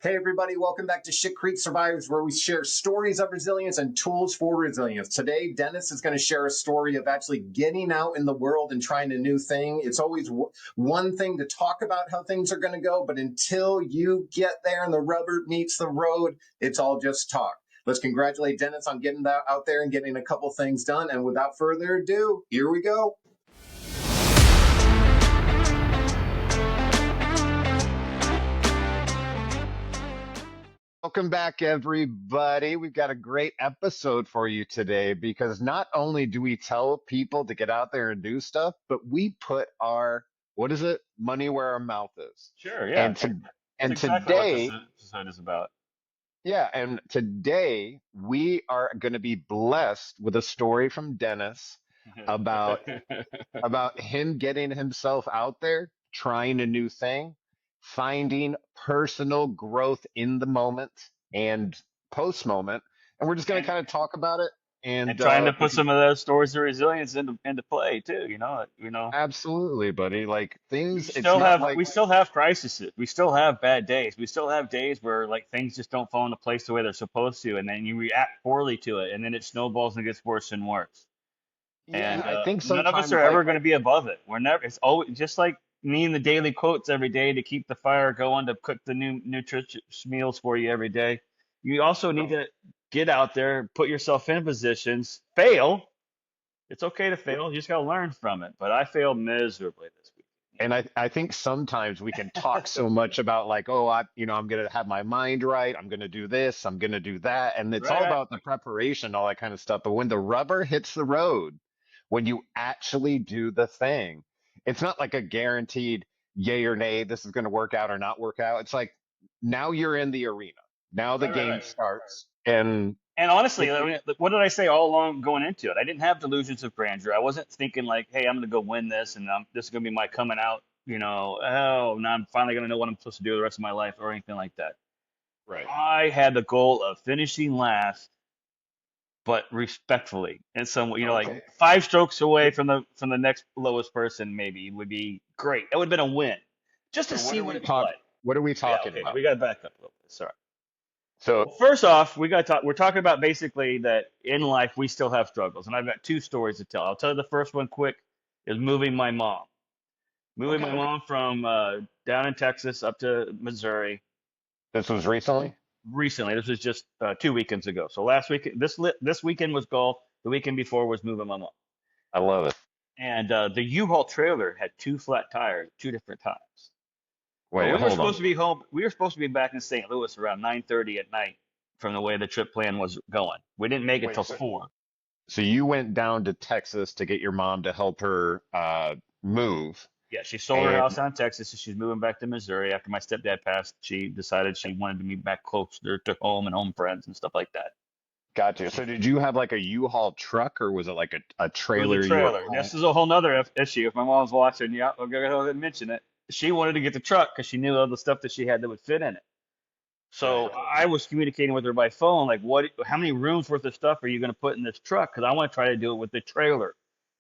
Hey, everybody, welcome back to Shit Creek Survivors, where we share stories of resilience and tools for resilience. Today, Dennis is going to share a story of actually getting out in the world and trying a new thing. It's always one thing to talk about how things are going to go, but until you get there and the rubber meets the road, it's all just talk. Let's congratulate Dennis on getting that out there and getting a couple things done. And without further ado, here we go. Welcome back, everybody. We've got a great episode for you today because not only do we tell people to get out there and do stuff, but we put our, what is it? Money where our mouth is. Sure, yeah. And to, That's and exactly what this today, episode is about. yeah, and today we are going to be blessed with a story from Dennis about him getting himself out there, trying a new thing, finding personal growth in the moment and post moment. And we're just going to and kind of talk about it. and And trying to put some of those stories of resilience into play too, absolutely, buddy. Like we things, it's still not have like, we still have crises. We still have bad days. We still have days where like things just don't fall into place the way they're supposed to, and then you react poorly to it, and then it snowballs and gets worse and worse. yeah, And I think none of us sometimes are like, ever going to be above it. We're never. It's always just like needing the daily quotes every day to keep the fire going, to cook the new nutritious meals for you every day. You also need to get out there, put yourself in positions, fail. It's okay to fail. You just got to learn from it. But I failed miserably this week. and I think sometimes we can talk so much about like, oh, I'm going to have my mind right. I'm going to do this. I'm going to do that. And it's Right, all right. about the preparation, all that kind of stuff. But when the rubber hits the road, when you actually do the thing, it's not like a guaranteed yay or nay, this is going to work out or not work out. It's like now you're in the arena. Now the Right, right, game right. starts. And And honestly, it, I mean, what did I say all along going into it? I didn't have delusions of grandeur. I wasn't thinking like, hey, I'm going to go win this and this is going to be my coming out, oh, now I'm finally going to know what I'm supposed to do the rest of my life or anything like that. right. I had the goal of finishing last, but respectfully. And some, like Okay. 5 strokes away from the next lowest person maybe would be great. That would have been a win, just to So see what it's like. what are we Yeah, talking okay, about? we got to back up a little bit. Sorry. So, Well, first off, we got to talk. We're talking about basically that in life we still have struggles, and I've got 2 stories to tell. I'll tell you the first one quick is moving my mom. Moving my okay. mom from down in Texas up to Missouri This was recently? recently. This was just 2 weekends ago. So last week, this weekend was golf. The weekend before was moving my mom. I love it. And the U-Haul trailer had 2 flat tires, 2 different times. Well, Wait, hold on. We were supposed to be back in St. Louis around 9:30 at night from the way the trip plan was going. We didn't make it Wait, till so 4. So you went down to Texas to get your mom to help her move, Yeah, she sold her house and out in Texas, and she's moving back to Missouri after my stepdad passed. She decided she wanted to move back closer to home and home friends and stuff like that. got you. So did you have like a U-Haul truck, or was it like a It was a trailer you were trailer. hauling? This is a whole nother issue. If my mom's watching, yeah, I'll go ahead and mention it. She wanted to get the truck because she knew all the stuff that she had that would fit in it. Right. So I was communicating with her by phone, like, how many rooms worth of stuff are you going to put in this truck? Because I want to try to do it with the trailer.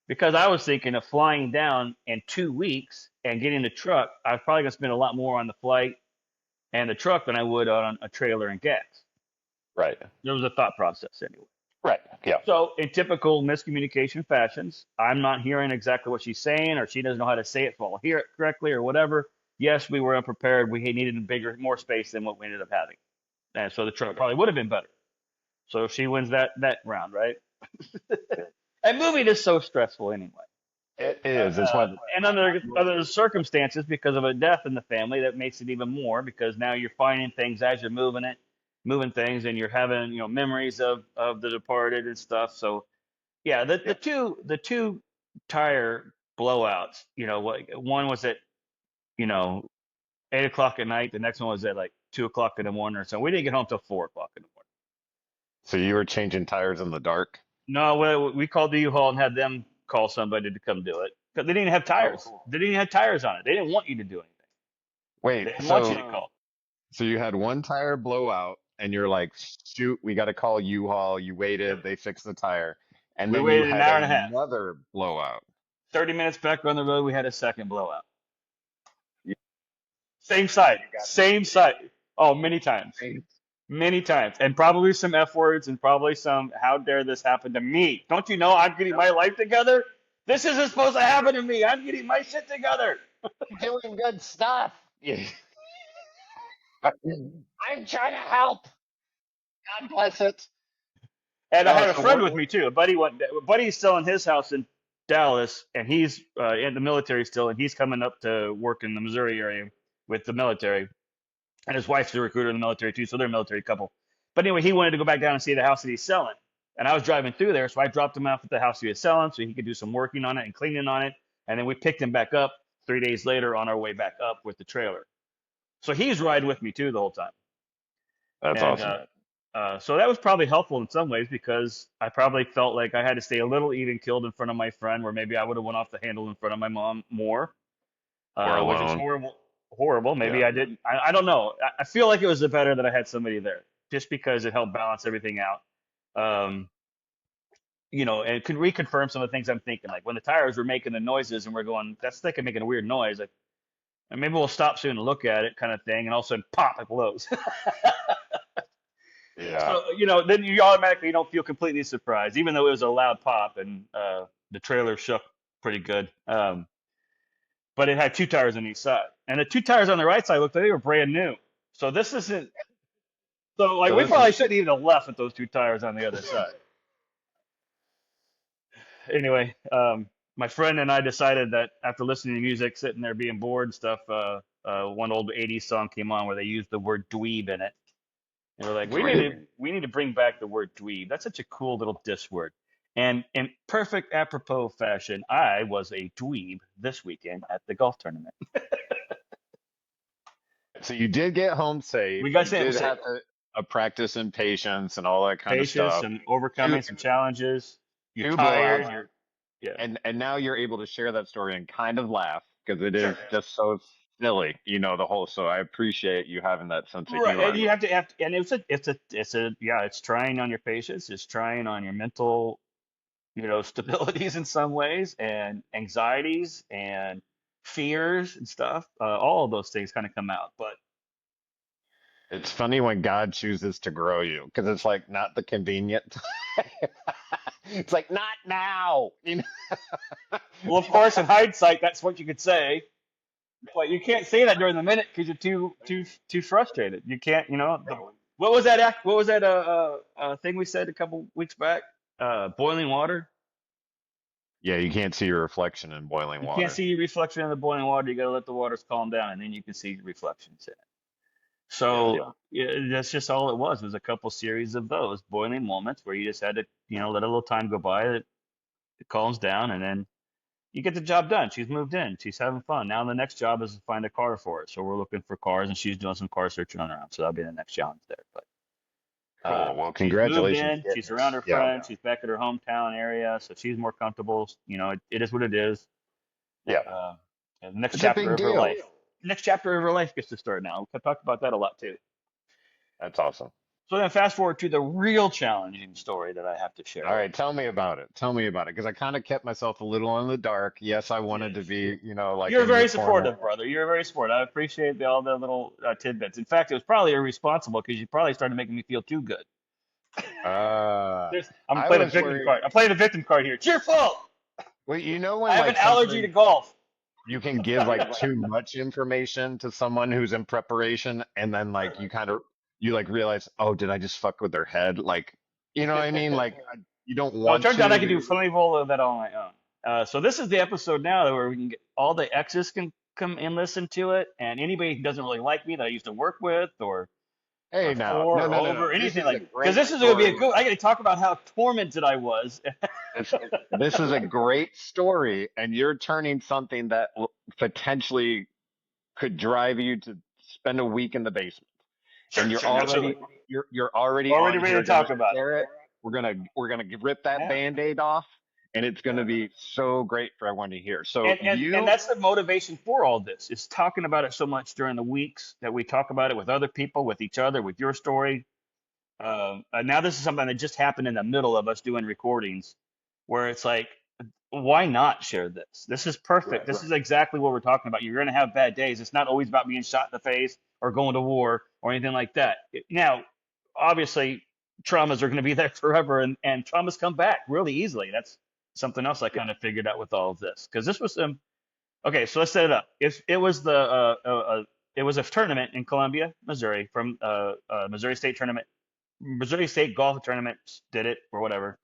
Because I was thinking of flying down in 2 weeks and getting the truck. I was probably going to spend a lot more on the flight and the truck than I would on a trailer and gas. Right. There was a thought process anyway. Right. Yeah. So in typical miscommunication fashions, I'm not hearing exactly what she's saying, or she doesn't know how to say it, so I'll hear it correctly or whatever. Yes, we were unprepared. We needed more space than what we ended up having. And so the truck Okay. probably would have been better. So she wins that round, right? And moving is so stressful anyway. It is. It's one. And under other circumstances, because of a death in the family, that makes it even more because now you're finding things as you're moving things, and you're having memories of the departed and stuff. So yeah, Yeah. the two tire blowouts. One was at you know 8 o'clock at night. The next one was at like 2 o'clock in the morning or so. We didn't get home till 4 o'clock in the morning. So you were changing tires in the dark? No, we called the U-Haul and had them call somebody to come do it because they didn't have Oh, tires. cool. They didn't have tires on it. They didn't want you to do anything. Wait, They didn't want you to so call. so you had one tire blowout, and you're like, shoot, we got to call U-Haul. You waited, Yep. they fixed the tire, and We then you waited an had hour and a half. another blowout. 30 minutes back on the road, we had a second blowout. You Same site, you got same site. Oh, many times. Many times. And probably some F words and probably some, how dare this happen to me? Don't you know I'm getting my life together? This isn't supposed to happen to me. I'm getting my shit together. Doing good stuff. Yeah. I'm trying to help. God bless it. And I No, had a so friend with me too. A buddy's still in his house in Dallas, and he's in the military still, and he's coming up to work in the Missouri area with the military. And his wife's a recruiter in the military too, so they're a military couple. But anyway, he wanted to go back down and see the house that he's selling. And I was driving through there, so I dropped him off at the house he was selling so he could do some working on it and cleaning on it. And then we picked him back up 3 days later on our way back up with the trailer. So he's riding with me too the whole time. that's And awesome. so that was probably helpful in some ways because I probably felt like I had to stay a little even killed in front of my friend, where maybe I would have went off the handle in front of my mom more, Or which is alone. horrible. Horrible. Maybe Yeah. I didn't. I don't know. I feel like it was better that I had somebody there, just because it helped balance everything out. Um, and it could reconfirm some of the things I'm thinking. Like when the tires were making the noises, and we're going, "That's like making a weird noise." Like, and maybe we'll stop soon and look at it, kind of thing. And all of a sudden, pop! It blows. Yeah. So then you automatically don't feel completely surprised, even though it was a loud pop and the trailer shook pretty good. But it had two tires on each side, and the two tires on the right side looked like they were brand new. So this isn't. So like So we this probably is shouldn't even have left with those two tires on the other side. Anyway, my friend and I decided that after listening to music, sitting there being bored and stuff, one old '80s song came on where they used the word dweeb in it. And we're like, dream. we need to bring back the word dweeb. That's such a cool little diss word. And in perfect apropos fashion, I was a dweeb this weekend at the golf tournament. So you did get home safe. We got You some did have a practice in patience and all that kind of patience stuff. and Two overcoming some challenges. You're two tired. blowouts, Yeah. and now you're able to share that story and kind of laugh because it Sure. is just so silly, the whole. So I appreciate you having that sense of Right. And humor. you and yeah, it's trying on your patience. It's trying on your mental, stabilities in some ways, and anxieties and fears and stuff. All of those things kind of come out. But It's funny when God chooses to grow you because it's like not the convenient. It's like not now. well, of course, in hindsight, that's what you could say, but you can't say that during the minute because you're too frustrated. You can't, what was that act? What was that thing we said a couple weeks back? Boiling water. Yeah, you can't see your reflection in boiling You can't water. see your reflection in the boiling water. You got to let the waters calm down, and then you can see your reflections in it. Yeah. So yeah, that's just all it was. It was a couple series of those boiling moments where you just had to, let a little time go by. It calms down, and then you get the job done. She's moved in. She's having fun. Now the next job is to find a car for her. So we're looking for cars, and she's doing some car searching on her own. So that'll be the next challenge there. But Cool. Well, she's moved congratulations. in. She's around her Yeah. friends. She's back at her hometown area, so she's more comfortable. It is what it is. Yeah. Uh, and the next It's a chapter big of her deal. life. Next chapter of her life gets to start now. I've talked about that a lot too. That's awesome. So then fast forward to the real challenging story that I have to share All with right, tell me about it. Tell me about it, because I kind of kept myself a little in the dark. Yes, I you. wanted to Yes. be, like You're in your very corner. supportive, brother. You're very supportive. I appreciate all the little tidbits. In fact, it was probably irresponsible because you probably started making me feel too good. Uh, I'm I playing a was victim worried. card. I'm playing a victim card here. It's your fault. Well, I when have an like allergy to something golf. you can give like too much information to someone who's in preparation, and then like you like realize, oh, did I just fuck with their head? Like, you know what I mean? Like, you don't No, it want turns out I to, can but do plenty of all of that on my own. So this is the episode now where we can get all the exes can come and listen to it, and anybody who doesn't really like me that I used to work with or hey, now, for no, or no, no, no. over This anything is a like because great this is going to be a story. good. I got to talk about how tormented I was. This, this is a great story, and you're turning something that potentially could drive you to spend a week in the basement. Sure, And sure, absolutely. you're already Already on ready to here gonna talk about it. share it. We're gonna rip that Yeah. band-aid off, and it's gonna be so great for everyone to hear. So And that's the motivation for all this is talking about it so much during the weeks that we talk about it with other people, with each other, with your story. Now this is something that just happened in the middle of us doing recordings, where it's like, why not share this? This is perfect. right, This is exactly what we're talking about. You're going to have bad days. It's not always about being shot in the face or going to war or anything like that. Now, obviously, traumas are going to be there forever, and traumas come back really easily. That's something else I kind of figured out with all of this, because this was okay. So let's set it up. If it was it was a tournament in Columbia, Missouri, from Missouri State tournament, Missouri State golf tournament did it or whatever.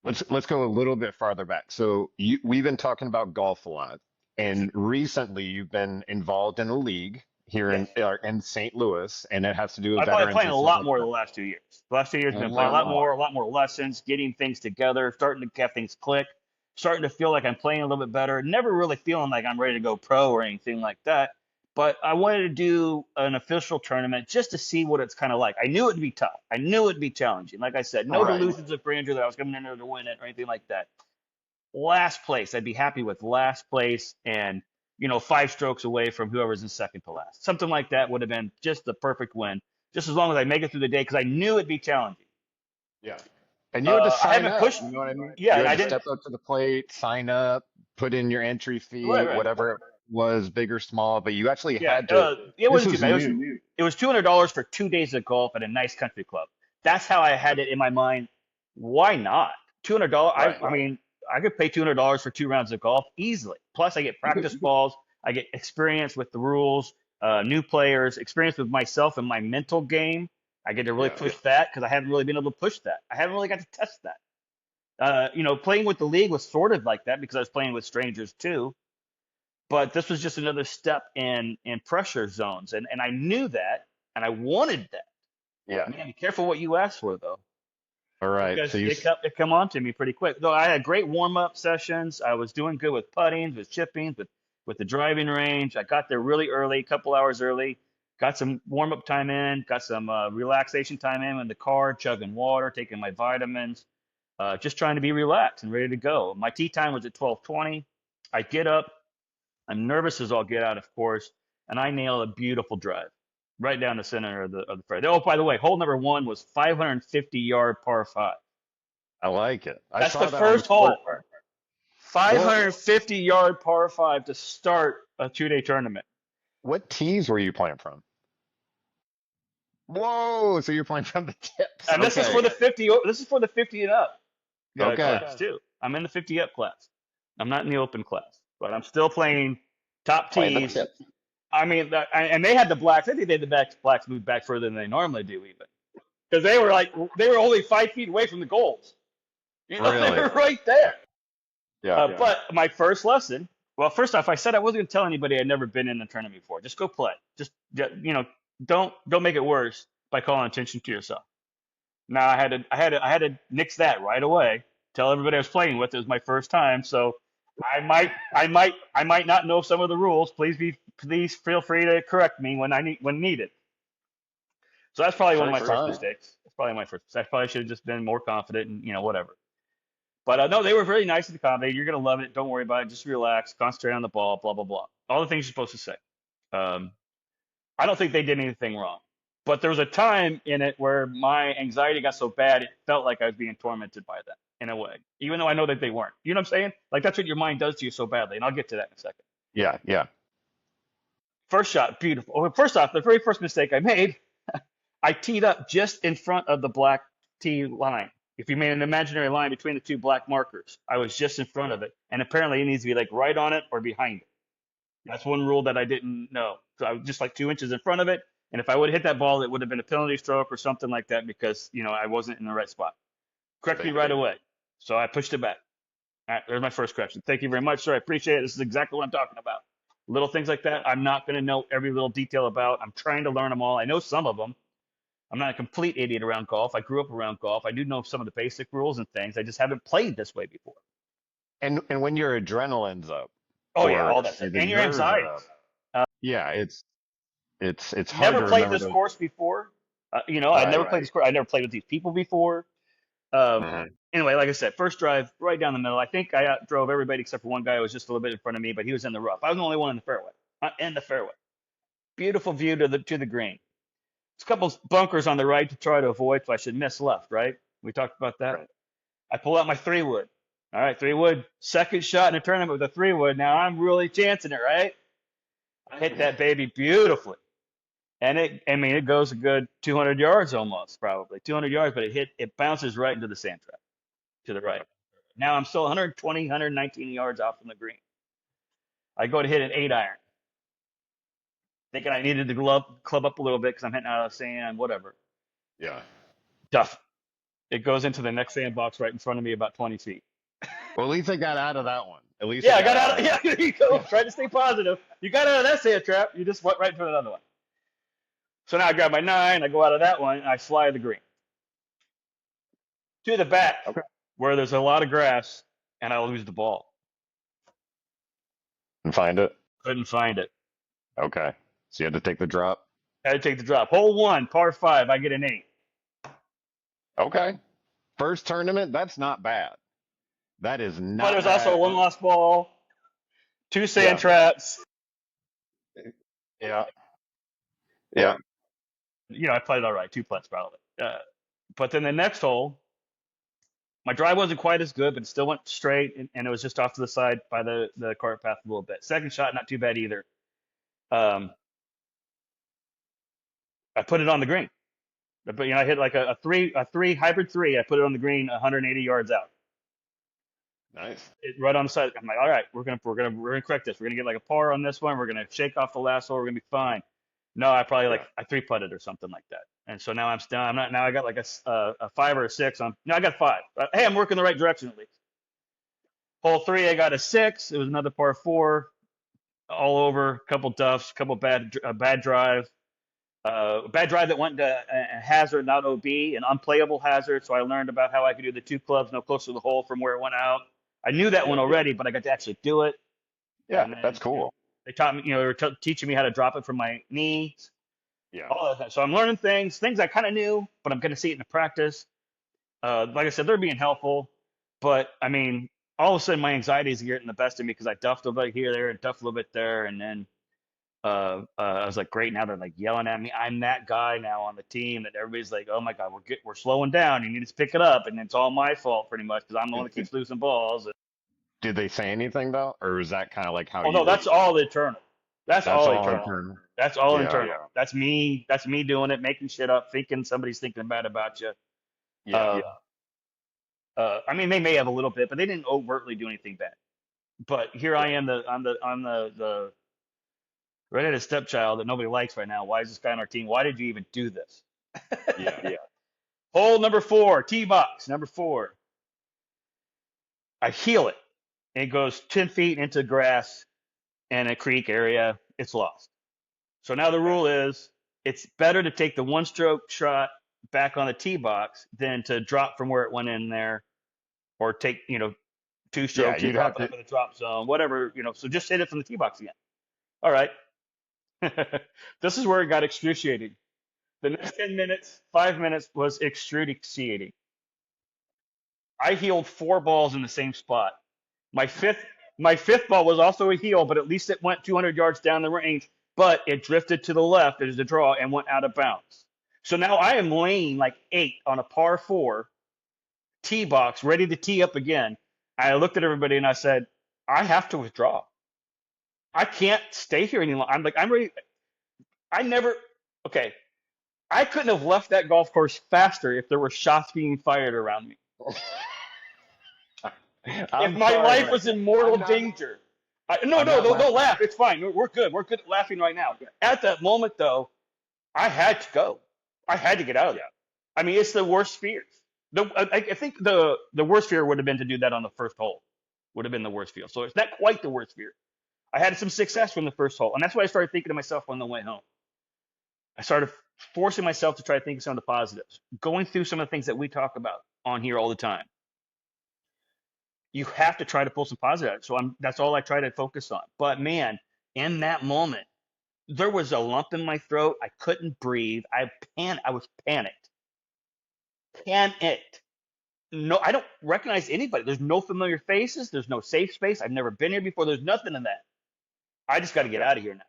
Let's go a little bit farther back. So we've been talking about golf a lot, and recently you've been involved in a league here Yes. in St. Louis, and it has to do with I've probably veterans playing and a stuff lot like more that. the last 2 years. The last 2 years, A I've been playing lot more. a lot more lessons, getting things together, starting to have things click, starting to feel like I'm playing a little bit better. Never really feeling like I'm ready to go pro or anything like that. But I wanted to do an official tournament just to see what it's kind of like. I knew it'd be tough. I knew it'd be challenging. Like I said, no Right. delusions of grandeur that I was coming in there to win it or anything like that. Last place, I'd be happy with last place, and 5 strokes away from whoever's in second to last. Something like that would have been just the perfect win, just as long as I make it through the day, because I knew it'd be challenging. Yeah. And you had to I sign haven't up. pushed. You know what I mean? Yeah, You and had I to didn't. step up to the plate, sign up, put in your entry Right, fee, right. whatever it was, big or small, but you actually Yeah, had to. it This wasn't too was bad. new. It was $200 for 2 days of golf at a nice country club. That's how I had it in my mind. Why not? $200. Right. I mean, I could pay $200 for 2 rounds of golf easily. Plus, I get practice balls. I get experience with the rules, new players, experience with myself and my mental game. I get to really Yeah. push that because I haven't really been able to push that. I haven't really got to test that. Playing with the league was sort of like that because I was playing with strangers too. But this was just another step in pressure zones, and I knew that, and I wanted that. Yeah. Man, be careful what you ask for though, All right. So because it come on to me pretty quick. Though I had great warm up sessions, I was doing good with puttings, with chippings, with the driving range. I got there really early, a couple hours early. Got some warm up time in, got some relaxation time in the car, chugging water, taking my vitamins, just trying to be relaxed and ready to go. My tee time was at 12:20. I get up. I'm nervous as all get out, of course, and I nail a beautiful drive right down the center of the fairway. Oh, by the way, hole number one was 550-yard par five. I like it. I That's saw the that on the first hole. scorecard. What 550-yard par five to start a 2-day tournament. what tees were you playing from? Whoa! So you're playing from the tips. And this is Okay. for the 50. This is for the 50 and up Okay. class too. I'm in the 50 up class. I'm not in the open class, but I'm still playing top Playing the tees. tips. I mean, and they had the blacks. I think they had the blacks move back further than they normally do, even because they were only 5 feet away from the goals. They Really? were right there. Yeah. But my first lesson. Well, first off, I said I wasn't going to tell anybody I'd never been in a tournament before. Just go play. Just don't make it worse by calling attention to yourself. Now I had to nix that right away. Tell everybody I was playing with it was my first time, so I might not know some of the rules. Please feel free to correct me when needed. So that's probably one of my First first time. mistakes. That's probably my first. I probably should have just been more confident and whatever. But no, they were very nice and accommodating. You're gonna love it. Don't worry about it. Just relax. Concentrate on the ball. Blah blah blah. All the things you're supposed to say. I don't think they did anything wrong. But there was a time in it where my anxiety got so bad it felt like I was being tormented by them in a way, even though I know that they weren't. You know what I'm saying? Like that's what your mind does to you so badly, and I'll get to that in a second. Yeah. Yeah. First shot, beautiful. Well, first off, the very first mistake I made, I teed up just in front of the black tee line. If you made an imaginary line between the two black markers, I was just in front of it, and apparently it needs to be like right on it or behind it. That's one rule that I didn't know. So I was just like 2 inches in front of it. And if I would have hit that ball, it would have been a penalty stroke or something like that because, I wasn't in the right spot. Correct me right away. So I pushed it back. All right, there's my first correction. Thank you very much, sir. I appreciate it. This is exactly what I'm talking about. Little things like that, I'm not going to know every little detail about. I'm trying to learn them all. I know some of them. I'm not a complete idiot around golf. I grew up around golf. I do know some of the basic rules and things. I just haven't played this way before. And when your adrenaline's up, Oh, yeah, all or that stuff. the And your nerves are anxiety. up, yeah, it's hard Never to played remember this the. course before. I'd never Right. played this course. I'd never played with these people before. Um, Mhm. Anyway, like I said, first drive right down the middle. I think I outdrove everybody except for one guy who was just a little bit in front of me, but he was in the rough. I was the only one in the fairway. In the fairway. Beautiful view to the green. There's a couple bunkers on the right to try to avoid, so I should miss left, right? We talked about that. Right. I pull out my 3-wood. All right, 3-wood. Second shot in a tournament with a 3-wood. Now I'm really chancing it, right? I hit that baby beautifully. And it goes a good 200 yards almost, probably 200 yards, but it bounces right into the sand trap to the right. Now I'm still 120, 119 yards out from the green. I go to hit an 8-iron, thinking I needed to club up a little bit because I'm hitting out of sand, whatever. Yeah. Duff. It goes into the next sandbox right in front of me about 20 feet. Well, at least they got out of that one. At least Yeah, they I got got out. out of Yeah, that. there you go. Try to stay positive. You got out of that sand trap. You just went right into another one. So now I grab my 9. I go out of that one, and I fly the green to the back Okay. where there's a lot of grass, and I lose the ball. And find it. Couldn't find it. Okay. So you had to take the drop. Had to take the drop. Hole 1, par 5. I get an 8. Okay. First tournament, that's not bad. That is But not there's also bad. 1 lost ball, 2 sand Yeah. traps. Yeah. Yeah. I played all right. 2 putts probably. But then the next hole, my drive wasn't quite as good, but it still went straight, and it was just off to the side by the cart path a little bit. Second shot, not too bad either. I put it on the green. But I hit like a three hybrid 3. I put it on the green, 180 yards out. Nice. Right on the side. I'm like, all right, we're gonna correct this. We're gonna get like a par on this one. We're gonna shake off the last hole. We're gonna be fine. No, I probably I 3-putted or something like that. And so now I'm not. Now I got like a 5 or a 6. I got 5. Hey, I'm working the right direction at least. Hole 3, I got a 6. It was another par 4, all over. Couple duffs, couple bad drive. Bad drive that went to a hazard, not OB, an unplayable hazard. So I learned about how I could do the 2 clubs no closer to the hole from where it went out. I knew that one already, but I got to actually do it. Yeah, And then, that's cool. they taught me, they were teaching me how to drop it from my knees, Yeah. all of that. So I'm learning things I kind of knew, but I'm going to see it in the practice. Like I said, they're being helpful, but I mean, all of a sudden my anxiety is getting the best of me because I duffed a little bit here, there, and duffed a little bit there, and then I was like, great. Now they're like yelling at me. I'm that guy now on the team that everybody's like, oh my God, we're slowing down. You need to pick it up. And it's all my fault pretty much because I'm the one that keeps losing balls. Did they say anything though, or was that kind of like how Oh no, you? that's all internal. That's That's all all internal. internal. That's all Yeah. internal. That's me. That's me doing it, making shit up, thinking somebody's thinking bad about you. Yeah. I mean, they may have a little bit, but they didn't overtly do anything bad. But here I am, the redheaded stepchild that nobody likes right now. Why is this guy on our team? Why did you even do this? Yeah. Hole number 4, tee box number 4. I heel it. It goes 10 feet into grass and a creek area. It's lost. So now the rule is it's better to take the 1-stroke shot back on the tee box than to drop from where it went in there, or take 2 strokes and You'd drop have it to. up in the drop zone, whatever. So just hit it from the tee box again. All right. This is where it got excruciating. The next 10 minutes, 5 minutes was excruciating. I heeled 4 balls in the same spot. My fifth ball was also a heel, but at least it went 200 yards down the range, but it drifted to the left as a draw and went out of bounds. So now I am laying like 8 on a par 4 tee box, ready to tee up again. I looked at everybody and I said, I have to withdraw. I can't stay here any longer. I'm ready. Okay. I couldn't have left that golf course faster if there were shots being fired around me. If my life was in mortal danger. No, don't laugh. It's fine. We're good. We're good at laughing right now. At that moment, though, I had to go. I had to get out of there. I mean, it's the worst fears. I think the worst fear would have been to do that on the first hole. Would have been the worst fear. So it's not quite the worst fear. I had some success from the first hole, and that's why I started thinking to myself on the way home. I started forcing myself to try to think of some of the positives, going through some of the things that we talk about on here all the time. You have to try to pull some positive. So that's all I try to focus on. But man, in that moment, there was a lump in my throat. I couldn't breathe. I was panicked. Panicked. No, I don't recognize anybody. There's no familiar faces. There's no safe space. I've never been here before. There's nothing in that. I just got to get out of here now.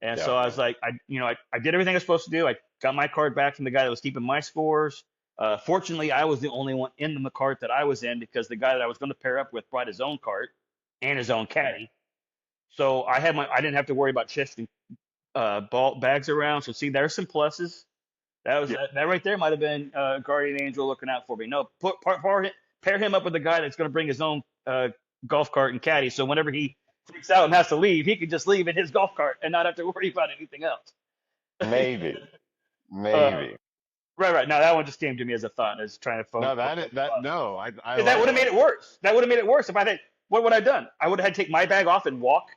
And so I was like, I did everything I was supposed to do. I got my card back from the guy that was keeping my scores. Fortunately, I was the only one in the cart that I was in because the guy that I was going to pair up with brought his own cart and his own caddy. So I didn't have to worry about shifting ball bags around. So see, there's some pluses. That was Yeah. that right there might have been guardian angel looking out for me. No, pair him up with a guy that's going to bring his own golf cart and caddy. So whenever he freaks out and has to leave, he can just leave in his golf cart and not have to worry about anything else. Maybe, uh, maybe. right. Now that one just came to me as a thought. I was trying to No, focus. no, I That would like have made that. it worse. That would have made it worse if I had. What would I have done? I would have had to take my bag off and walk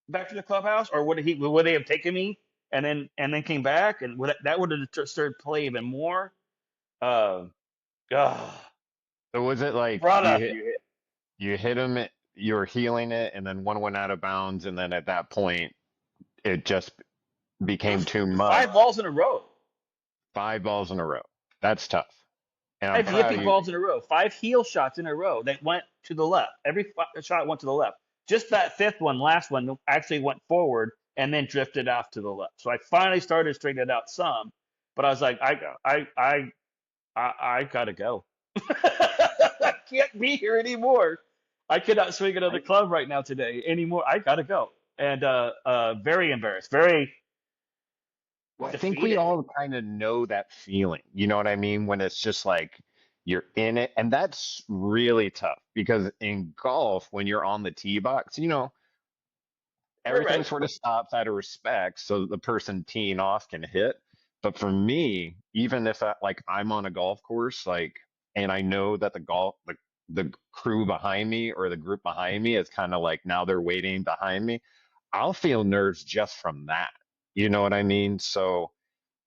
back to the clubhouse, or would they have taken me and then came back, and that would have disturbed play even more. Uh, ah, So was it like brother, you hit. you hit him, you were healing it, and then one went out of bounds, and then at that point it just It became was too five much. balls in a row. 5 balls in a row. That's tough. And I'm Five proud of yippee you. balls in a row. Five heel shots in a row that went to the left. Every shot went to the left. Just that fifth one, last one, actually went forward and then drifted off to the left. So I finally started to straighten it out some, but I was like, I gotta go. I can't be here anymore. I cannot swing another club right now today anymore. I gotta go. And very embarrassed, very Well, I think we defeated. all kind of know that feeling. You know what I mean? When it's just like you're in it. And that's really tough because in golf, when you're on the tee box, everything Right. sort of stops out of respect so the person teeing off can hit. But for me, even if I'm on a golf course, and I know that the crew behind me or the group behind me is kind of like now they're waiting behind me, I'll feel nerves just from that. You know what I mean? So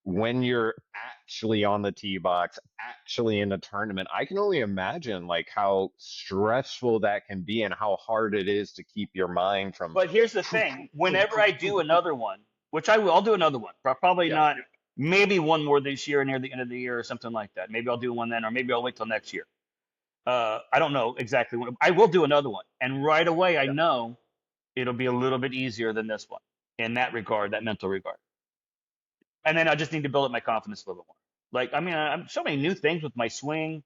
when you're actually on the tee box, actually in a tournament, I can only imagine like how stressful that can be and how hard it is to keep your mind from. But here's the thing: whenever I do another one, which I will, I'll do another one. Probably Yeah. not. Maybe one more this year, near the end of the year, or something like that. Maybe I'll do one then, or maybe I'll wait till next year. I don't know exactly when. I will do another one, and right away I Yeah. know it'll be a little bit easier than this one in that regard, that mental regard. And then I just need to build up my confidence a little bit more. Like, I mean, I'm so many new things with my swing,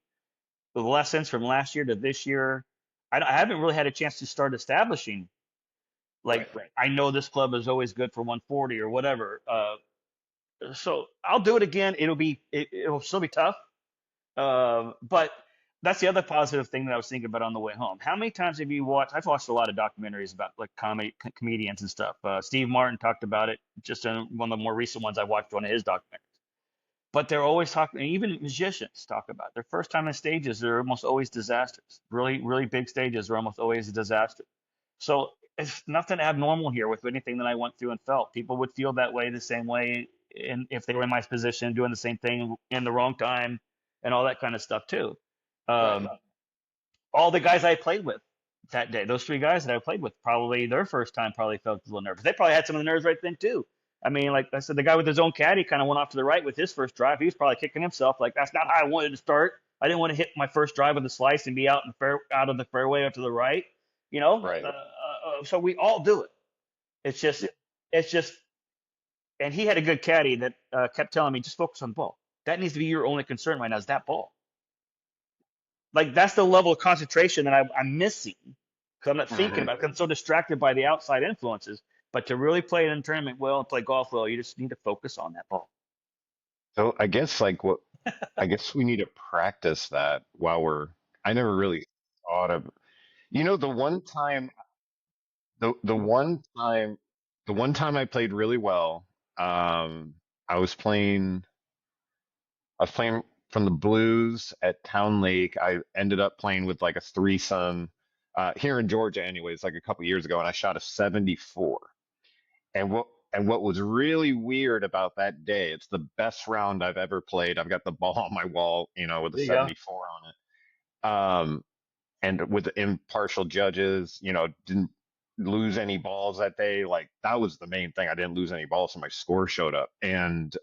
the lessons from last year to this year. I haven't really had a chance to start establishing. Like, Right. I know this club is always good for 140 or whatever. So I'll do it again. It'll still be tough. But that's the other positive thing that I was thinking about on the way home. How many times have you watched? I've watched a lot of documentaries about like comedians and stuff. Steve Martin talked about it just in one of the more recent ones. I watched one of his documentaries. But they're always talking, and even musicians talk about it. Their first time in stages. They're almost always disastrous. Really, really big stages are almost always a disaster. So it's nothing abnormal here with anything that I went through and felt. People would feel that way the same way, and if they were in my position, doing the same thing in the wrong time, and all that kind of stuff too. Right. Um, all the guys I played with that day, those three guys that I played with, probably their first time probably felt a little nervous. They probably had some of the nerves right then too. I mean, like I said, the guy with his own caddy kind of went off to the right with his first drive. He was probably kicking himself like that's not how I wanted to start. I didn't want to hit my first drive with a slice and be out of the fairway up to the right. You know, Right. so we all do it. It's just, it's just, and he had a good caddy that kept telling me just focus on the ball. That needs to be your only concern right now is that ball. Like that's the level of concentration that I'm missing because I'm not thinking Mhm. about it, 'cause I'm so distracted by the outside influences. But to really play in a tournament well and play golf well, you just need to focus on that ball. So I guess we need to practice that while I never really thought of, the one time, the one time, the one time I played really well, um, I was playing, I was playing from the Blues at Town Lake. I ended up playing with like a threesome, here in Georgia anyways, like a couple years ago, and I shot a 74. And what was really weird about that day, it's the best round I've ever played. I've got the ball on my wall, with a There you go. 74 on it. And with the impartial judges, didn't lose any balls that day. Like that was the main thing. I didn't lose any balls, so my score showed up. And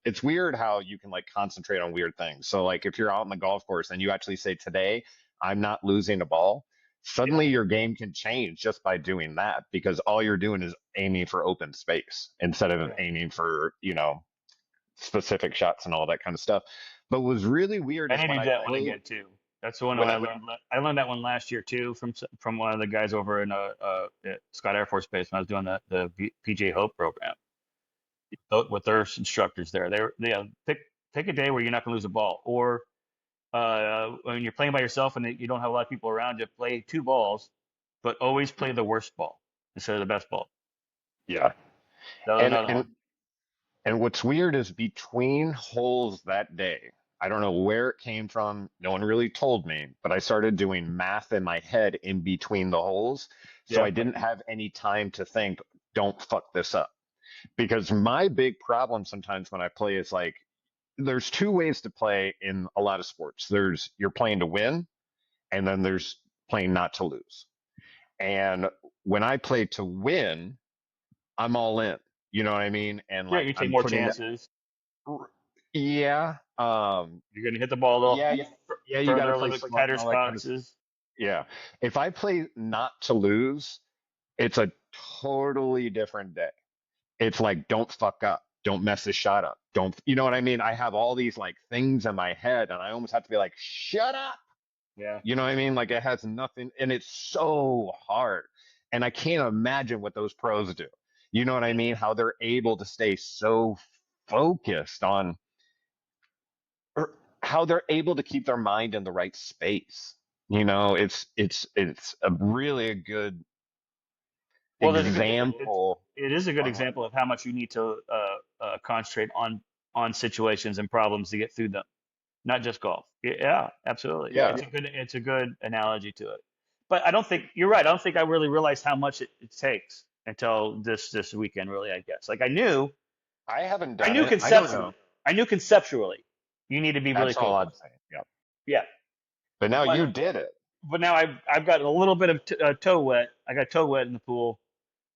it's weird how you can like concentrate on weird things. So like if you're out on the golf course and you actually say, today, I'm not losing a ball, suddenly your game can change just by doing that because all you're doing is aiming for open space instead of aiming for, specific shots and all that kind of stuff. But what was really weird I is need to when do I that one played again too. That's the one when I I, learned. I learned that one last year too from one of the guys over in at Scott Air Force Base when I was doing the PJ Hope program with their instructors there. They pick a day where you're not going to lose a ball, or when you're playing by yourself and you don't have a lot of people around you, play two balls, but always play the worst ball instead of the best ball. yeah. That was And, another and, one. and what's weird is between holes that day, I don't know where it came from. No one really told me, but I started doing math in my head in between the holes. So Yeah. I didn't have any time to think, don't fuck this up. Because my big problem sometimes when I play is like, there's two ways to play in a lot of sports. There's you're playing to win, and then there's playing not to lose. And when I play to win, I'm all in. You know what I mean? And Yeah, like you take I'm more putting that. chances. Yeah. You're going to hit the ball a little Yeah. Yeah. You got further, to a play little bit smart tighter and all that kind of. boxes. Yeah. If I play not to lose, it's a totally different day. It's like, don't fuck up. Don't mess this shot up. Don't, you know what I mean? I have all these like things in my head and I almost have to be like, shut up. Yeah. You know what I mean? Like it has nothing, and it's so hard. And I can't imagine what those pros do. You know what I mean? How they're able to stay so focused on, or how they're able to keep their mind in the right space. You know, it's a really a good Well, example it is a good of like, example of how much you need to concentrate on situations and problems to get through them, not just golf. Yeah, absolutely. yeah, It's a good analogy to it. But I don't think you're right. I don't think I really realized how much it takes until this weekend. Really, I guess. Like I haven't I done knew it. I don't conceptually, know. I knew conceptually, you need to be really That's all I'm focused. saying. Yeah. Yeah, But now but you did it. now I've got a little bit of toe wet. I got toe wet in the pool,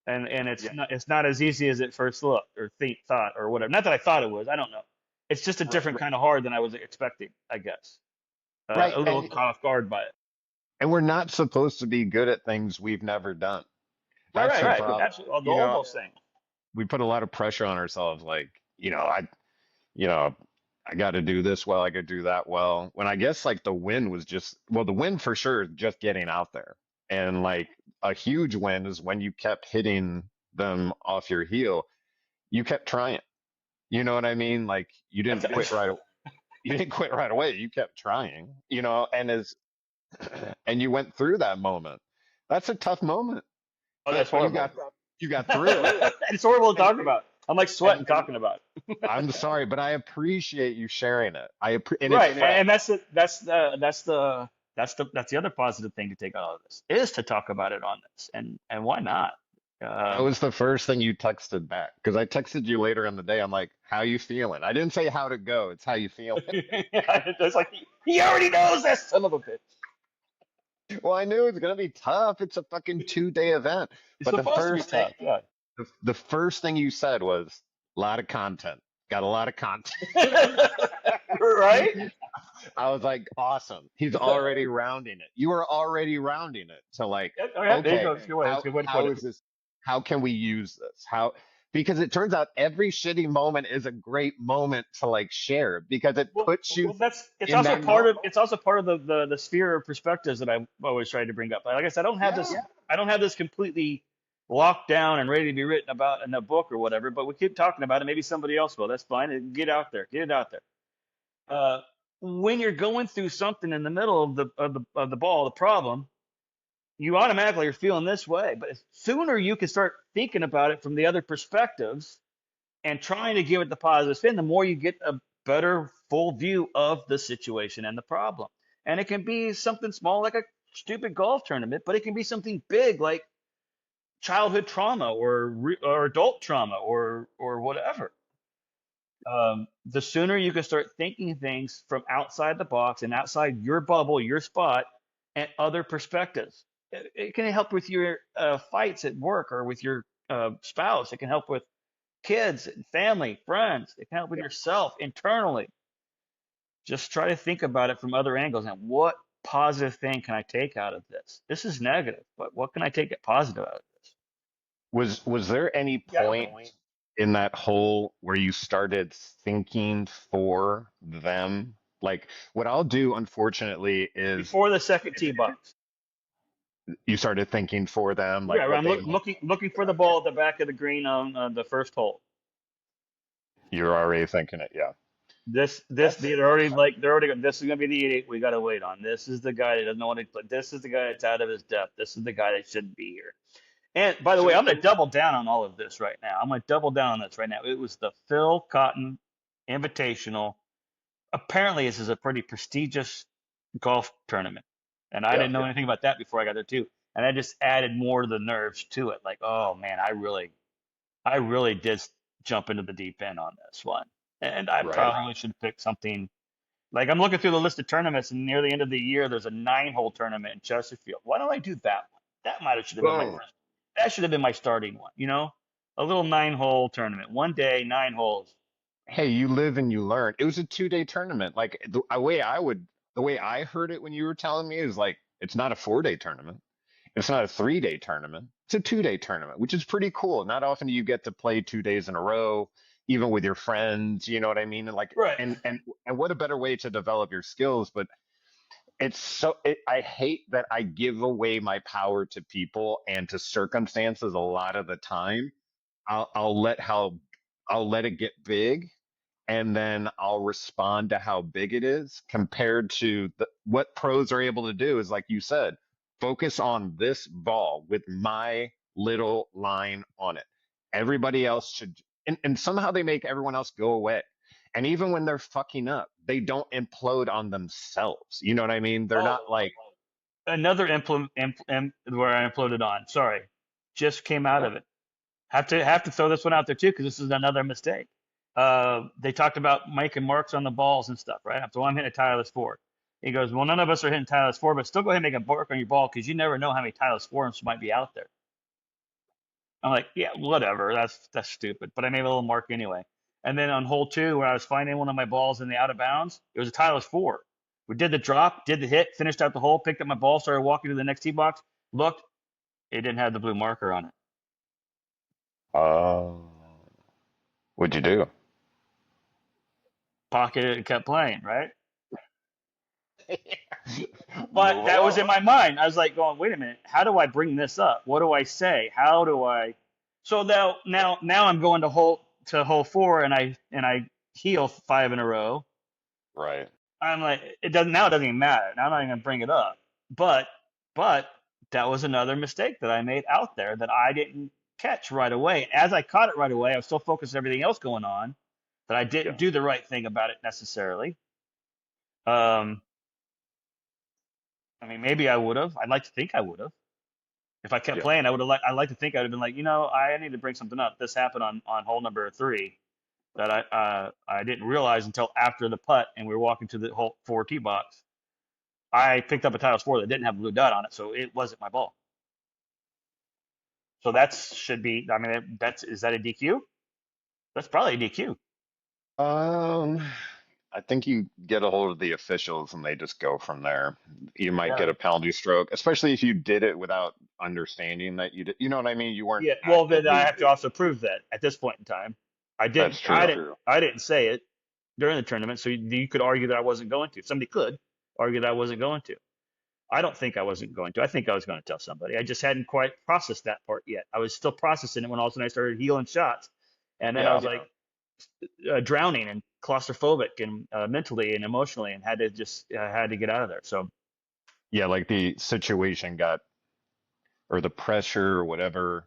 and Yeah. it's not as easy as it first looked or thought or whatever. Not that I thought it was. I don't know. It's just a Right. different kind of hard than I was expecting. I guess Right. a little And caught off guard by it. we're not supposed to be good at things we've never done. That's the Right. problem. Absolutely. All, You all know, those things. we put a lot of pressure on ourselves. Like, you know, I got to do this well. I got to do that well. When I guess like the win was just, well, the win for sure is just getting out there. And like a huge win is when you kept hitting them off your heel. You kept trying. You know what I mean? Like you That's, didn't quit that's right. You didn't quit right away. You kept trying. And as and you went through that moment. That's a tough moment, oh, that's but horrible. you got through it. It's horrible to And talk about. I'm like and sweating talking about it. I'm sorry, but I appreciate you sharing it. And it's Right, fresh. and that's the other positive thing to take out of this is to talk about it on this, and why not? That Um, was the first thing you texted back because I texted you later in the day. I'm like, "How you feeling?" I didn't say how to go. It's how you feeling. it's like he already knows that son of a bitch. Well, I knew it was gonna be tough. It's a fucking 2 day event. It's But the supposed to be first thing, tough, yeah. the first thing you said was a lot of content. Got a lot of content. Right? I was like, awesome. He's already rounding it. You were already rounding it to like, Oh, yeah, there you go. okay, That's a good way. That's a good way to put how it. is this? How can we use this? How because it turns out every shitty moment is a great moment to like share because it puts you That's in that moment. it's also part of the sphere of perspectives that I always try to bring up. Like I said, Yeah. I don't have this completely locked down and ready to be written about in a book or whatever. But we keep talking about it. Maybe somebody else will. That's fine. And get out there. Get it out there. Uh, when you're going through something in the middle of the ball, the problem, you automatically are feeling this way. But the sooner you can start thinking about it from the other perspectives and trying to give it the positive spin, the more you get a better full view of the situation and the problem. And it can be something small like a stupid golf tournament, but it can be something big like childhood trauma or adult trauma or whatever. The sooner you can start thinking things from outside the box and outside your bubble, your spot, and other perspectives. It can help with your fights at work or with your spouse. It can help with kids, family, friends. It can help with yourself internally. Just try to think about it from other angles and what positive thing can I take out of this? This is negative, but what can I take it positive out of this? Was there any point in that hole where you started thinking for them? Like what I'll do, unfortunately, is before the second tee box. you started thinking for them, Yeah, like what I'm they might. looking for the ball at the back of the green on the first hole. You're already thinking it, yeah. This That's they're already this is gonna be the idiot we gotta wait on. This is the guy that doesn't know what to play. This is the guy that's out of his depth. This is the guy that shouldn't be here. And by the way, so. I'm gonna double down on all of this right now. I'm gonna double down on this right now. It was the Phil Cotton Invitational. Apparently, this is a pretty prestigious golf tournament, and I Yeah, didn't know anything about that before I got there too. And I just added more to the nerves to it. Like, oh man, I really did jump into the deep end on this one, and I right. probably should pick something. Like I'm looking through the list of tournaments, and near the end of the year, there's a 9-hole tournament in Chesterfield. Why don't I do that one? That might have should have been my Boom. first. That should have been my starting one. A little 9-hole tournament, one day, 9 holes. Hey, you live and you learn. It was a 2-day tournament. Like the way I heard it when you were telling me is like, it's not a 4-day tournament. It's not a 3-day tournament. It's a 2-day tournament, which is pretty cool. Not often do you get to play 2 days in a row, even with your friends. You know what I mean? And like, Right. and what a better way to develop your skills. But I hate that I give away my power to people and to circumstances a lot of the time. I'll, I'll let how, I'll let it get big and then I'll respond to how big it is compared to what pros are able to do is like you said, focus on this ball with my little line on it. Everybody else should, and somehow they make everyone else go away. And even when they're fucking up, they don't implode on themselves. You know what I mean? They're Oh, not like, another where I imploded on. Sorry, just came out yeah, of it. Have to throw this one out there too because this is another mistake. They talked about making marks on the balls and stuff, right? So I'm hitting a tireless four. He goes, well, none of us are hitting tireless four, but still go ahead and make a mark on your ball because you never know how many tireless forms might be out there. I'm like, yeah, whatever. That's stupid. But I made a little mark anyway. And then on hole two, where I was finding one of my balls in the out of bounds, it was a tireless four. We did the drop, did the hit, finished out the hole, picked up my ball, started walking to the next tee box, looked, it didn't have the blue marker on it. oh, what'd you do? Pocketed it and kept playing, right? But Move that was along. in my mind. I was like going, wait a minute, how do I bring this up? What do I say? How do I? So now I'm going to hole four and I heel 5 in a row. Right. I'm like, it doesn't even matter. Now I'm not even gonna bring it up. But but that was another mistake that I made out there that I didn't catch right away. As I caught it right away, I was still focused on everything else going on, that I didn't Yeah. do the right thing about it necessarily. Um, I mean, maybe I would have. I'd like to think I would have. If I kept Yeah. playing, I'd like to think I'd have been like, I need to bring something up. This happened on hole number three that I didn't realize until after the putt, and we were walking to the hole four tee box. I picked up a Title Four that didn't have a blue dot on it, so it wasn't my ball. So that should be. I mean, is that a DQ? That's probably a DQ. Um, I think you get a hold of the officials and they just go from there. You might Yeah. get a penalty stroke, especially if you did it without understanding that you did. You know what I mean? You weren't Yeah. Well, then I actively. have to also prove that at this point in time, I didn't. That's I true. didn't. I didn't say it during the tournament, so you could argue that I wasn't going to. Somebody could argue that I wasn't going to. I don't think I wasn't going to. I think I was going to tell somebody. I just hadn't quite processed that part yet. I was still processing it when all of a sudden I started healing shots, and then I Yeah. was like drowning and claustrophobic and mentally and emotionally, and had to get out of there. So Yeah, like the situation got, or the pressure or whatever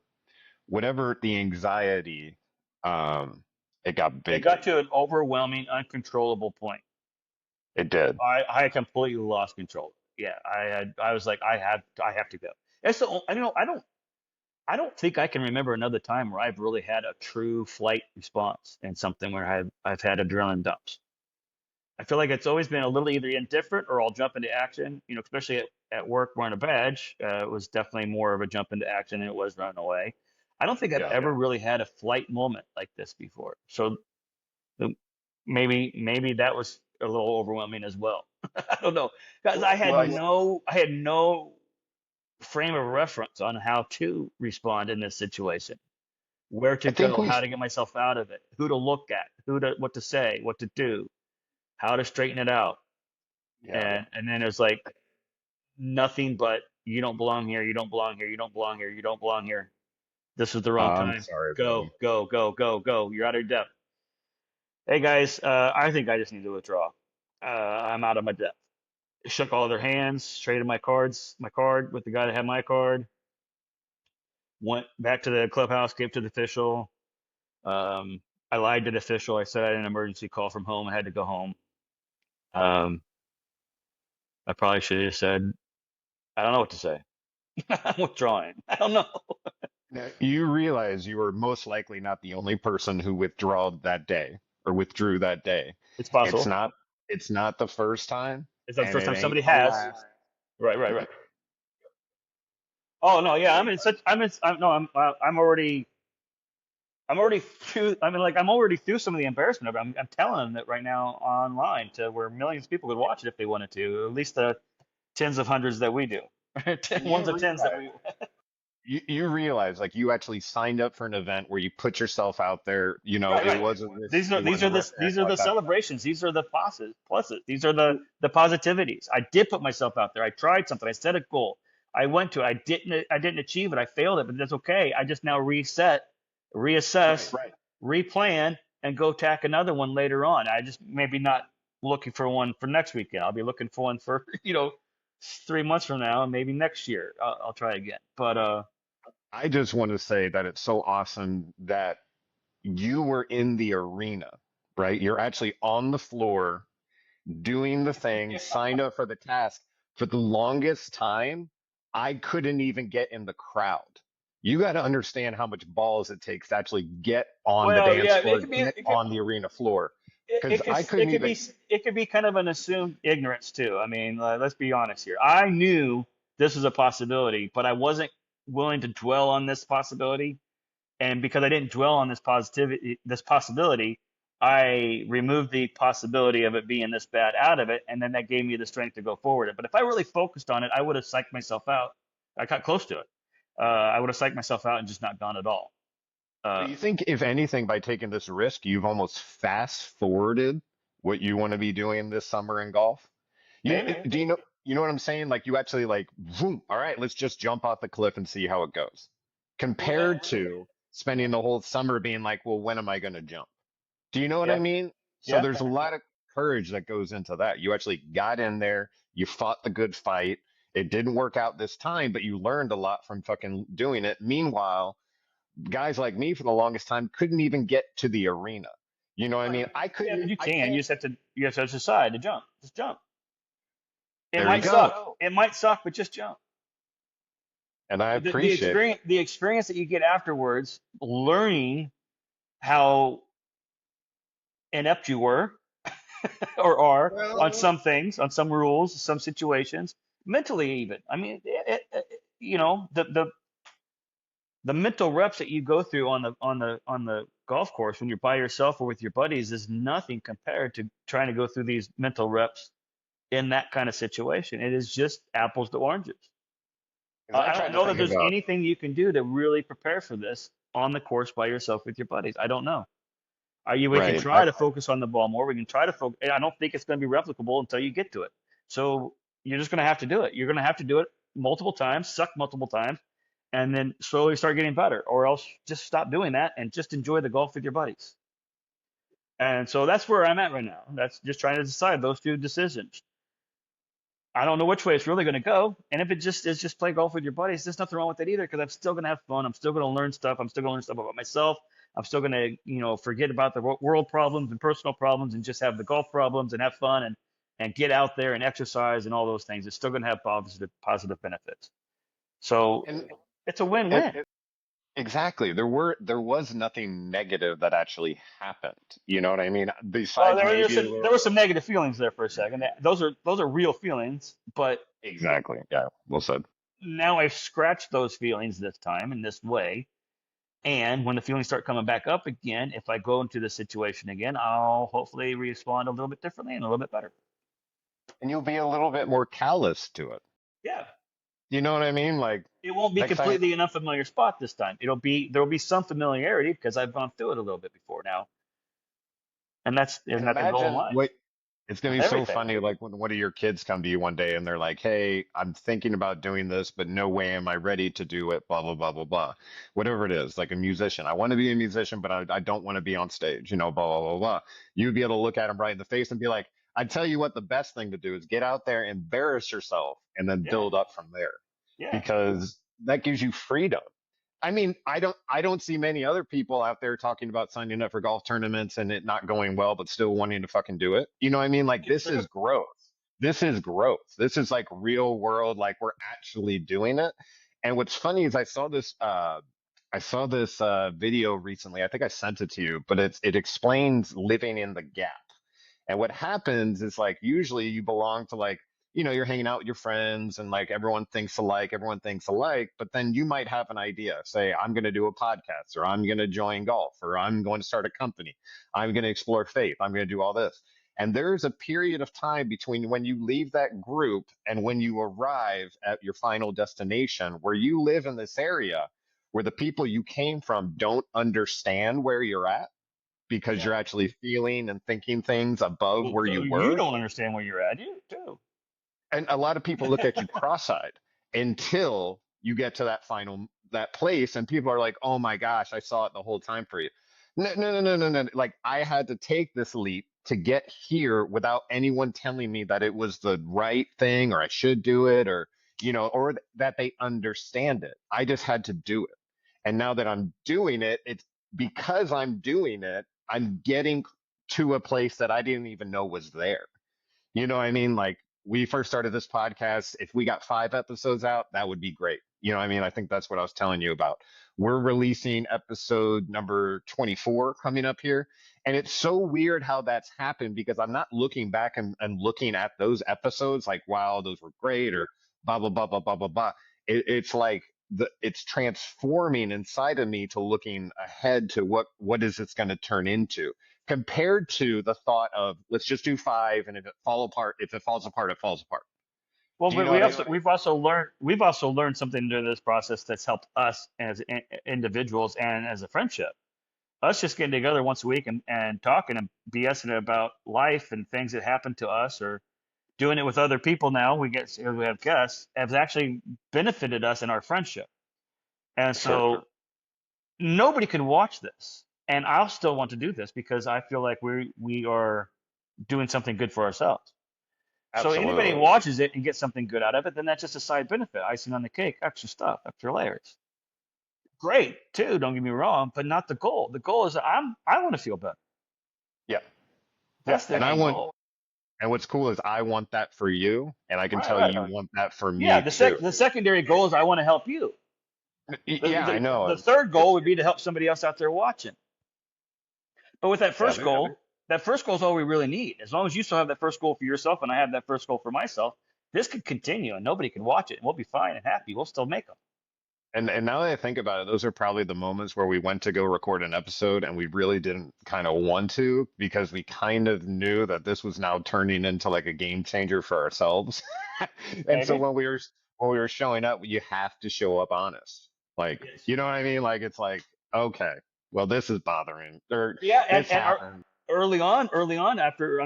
the anxiety, um, it got it bigger. got to an overwhelming, uncontrollable point. It did. I completely lost control. Yeah, I was like, I have to go. That's the only, I don't think I can remember another time where I've really had a true flight response in something where I've had adrenaline dumps. I feel like it's always been a little either indifferent or I'll jump into action. Especially at work wearing a badge, it was definitely more of a jump into action than it was running away. I don't think I've Yeah. ever really had a flight moment like this before. So the, maybe that was a little overwhelming as well. I don't know, because I had Well, no frame of reference on how to respond in this situation, where to I think go, we how to get myself out of it, who to look at, what to say, what to do. how to straighten it out. Yeah. And then it's like nothing but you don't belong here, you don't belong here, you don't belong here, you don't belong here. This is the wrong I'm time. sorry, Go, buddy. go, go, go, go. You're out of your depth. Hey guys, I think I just need to withdraw. I'm out of my depth. Shook all their hands, traded my card with the guy that had my card. Went back to the clubhouse, gave to the official. Um, I lied to the official. I said I had an emergency call from home. I had to go home. Um, I probably should have said, I don't know what to say. I'm withdrawing. I don't know. Now, you realize you were most likely not the only person who withdrew that day or withdrew that day. It's It's possible. not it's not the first time It's not the and first it time ain't somebody the has. last. Right, right, right. Oh no, yeah. I'm in such. I'm in. I'm, no, I'm already through. I mean, like I'm already through some of the embarrassment of it. I'm telling it right now online to where millions of people could watch it if they wanted to. At least the tens of hundreds that we do. And Ones of tens that we. you realize like you actually signed up for an event where you put yourself out there, Right, it right. was a risk. These are You these wanted to are the risk these act are like the that. celebrations. These are the pluses. These are the positivities. I did put myself out there. I tried something. I set a goal. I went to it. I didn't achieve it. I failed it, but that's okay. I just now reset, reassess, Right. replan, and go tack another one later on. I just maybe not looking for one for next weekend. I'll be looking for one for 3 months from now, and maybe next year I'll try again. But I just want to say that it's so awesome that you were in the arena, right? You're actually on the floor doing the thing, signed up for the task. For the longest time, I couldn't even get in the crowd. You got to understand how much balls it takes to actually get on the well, dance yeah, it floor, could be. get on the arena floor. It, Because it could I it couldn't could even, be it could be kind of an assumed ignorance too. I mean, let's be honest here. I knew this was a possibility, but I wasn't willing to dwell on this possibility. And because I didn't dwell on this possibility, I removed the possibility of it being this bad out of it, and then that gave me the strength to go forward. But if I really focused on it, I would have psyched myself out. I got close to it. I would have psyched myself out and just not gone at all. so Uh, you think if anything, by taking this risk, you've almost fast forwarded what you want to be doing this summer in golf? maybe. Do you know what I'm saying? Like you actually like, boom, all right, let's just jump off the cliff and see how it goes. Yeah. Compared to spending the whole summer being like, well, when am I going to jump? Do you know what I Yeah. mean? So Yeah. there's a lot of courage that goes into that. You actually got in there, you fought the good fight. It didn't work out this time, but you learned a lot from fucking doing it. Meanwhile, guys like me for the longest time couldn't even get to the arena. You know what I mean? Yeah, but you I can. can't. You have to decide to jump. Just jump. It There you might go. suck. It might suck, but just jump. And I The appreciate it. experience that you get afterwards, learning how inept you were or are on Well, some things, on some rules, some situations, mentally even. I mean, the mental reps that you go through on the golf course when you're by yourself or with your buddies is nothing compared to trying to go through these mental reps in that kind of situation. It is just apples to oranges. because I I don't tried to know that think there's about, anything you can do to really prepare for this on the course by yourself with your buddies. I don't know. We can right. try to focus on the ball more. We can try to focus. I don't think it's going to be replicable until you get to it. So you're just going to have to do it. You're going to have to do it multiple times, suck multiple times, and then slowly start getting better, or else just stop doing that and just enjoy the golf with your buddies. And so that's where I'm at right now. That's just trying to decide those two decisions. I don't know which way it's really going to go. And if it just is just play golf with your buddies, there's nothing wrong with that either because I'm still going to have fun. I'm still going to learn stuff. I'm still going to learn stuff about myself. I'm still going to, forget about the world problems and personal problems and just have the golf problems and have fun and get out there and exercise and all those things. It's still going to have positive benefits. So And, it's a and win-win. exactly, there was nothing negative that actually happened. You know what I mean? Well, Besides there, maybe a there little. were some negative feelings there for a second. Those are real feelings, but Exactly. Yeah. Well said. now I've scratched those feelings this time in this way. And when the feelings start coming back up again, if I go into the situation again, I'll hopefully respond a little bit differently and a little bit better. And you'll be a little bit more callous to it. Yeah. You know what I mean? Like It won't be next time, completely an unfamiliar spot this time. There will be some familiarity because I've gone through it a little bit before now. And that's and isn't that the goal in imagine life? what It's gonna be so Everything. funny, like when one of your kids come to you one day and they're like, "Hey, I'm thinking about doing this, but no way am I ready to do it." Blah blah blah blah blah. Whatever it is, like a musician. I want to be a musician, but I don't want to be on stage. Blah blah blah blah. You'd be able to look at them right in the face and be like, "I'd tell you what, the best thing to do is get out there, embarrass yourself, and then Yeah. build up from there, Yeah. because that gives you freedom." I mean, I don't see many other people out there talking about signing up for golf tournaments and it not going well, but still wanting to fucking do it. You know what I mean? Like this is growth. This is growth. This is like real world, like we're actually doing it. And what's funny is I saw this video recently. I think I sent it to you, but it explains living in the gap. And what happens is like usually you belong to like, you're hanging out with your friends and like everyone thinks alike, but then you might have an idea. Say, I'm going to do a podcast, or I'm going to join golf, or I'm going to start a company. I'm going to explore faith. I'm going to do all this. And there's a period of time between when you leave that group and when you arrive at your final destination where you live in this area where the people you came from don't understand where you're at because Yeah. you're actually feeling and thinking things above Well, where you you were. don't understand where you're at. You too. And a lot of people look at you cross-eyed until you get to that place and people are like, "Oh my gosh, I saw it the whole time for you." No, no, no, no, no, no. Like I had to take this leap to get here without anyone telling me that it was the right thing or I should do it, or that they understand it. I just had to do it. And now that I'm doing it, it's because I'm doing it, I'm getting to a place that I didn't even know was there. You know what I mean? Like we first started this podcast, if we got 5 episodes out, that would be great. You know what I mean? I think that's what I was telling you about. We're releasing episode number 24 coming up here. And it's so weird how that's happened because I'm not looking back and looking at those episodes like, wow, those were great or blah, blah, blah, blah, blah, blah, blah. It's like it's transforming inside of me to looking ahead to what is this going to turn into compared to the thought of let's just do 5 and if it falls apart, it falls apart. Well, Do you but know what I mean? we've also learned something during this process that's helped us as individuals and as a friendship. Us just getting together once a week and talking and BSing about life and things that happen to us, or doing it with other people. Now we have guests, has actually benefited us in our friendship. And Sure. so nobody can watch this, and I'll still want to do this because I feel like we are doing something good for ourselves. So anybody who Absolutely. watches it and gets something good out of it, then that's just a side benefit, icing on the cake, extra stuff, extra layers. Great too, don't get me wrong, but not the goal. The goal is I want to feel better. Yeah. Yeah. That's the And I main want, goal. and what's cool is I want that for you. And I can Right, tell right. you want that for Yeah, me too. the secondary goal is I want to help you. Yeah, I The know. third goal would be to help somebody else out there watching. But with Yeah. that first goal is all we really need. As long as you still have that first goal for yourself and I have that first goal for myself, this could continue and nobody can watch it. And we'll be fine and happy. We'll still make them. And now that I think about it, those are probably the moments where we went to go record an episode and we really didn't kind of want to because we kind of knew that this was now turning into like a game changer for ourselves. And so Maybe. when we were showing up, you have to show up honest. Like, Yes. you know what I mean? Like it's like, okay, well this is bothering or Yeah, this happened. early on, after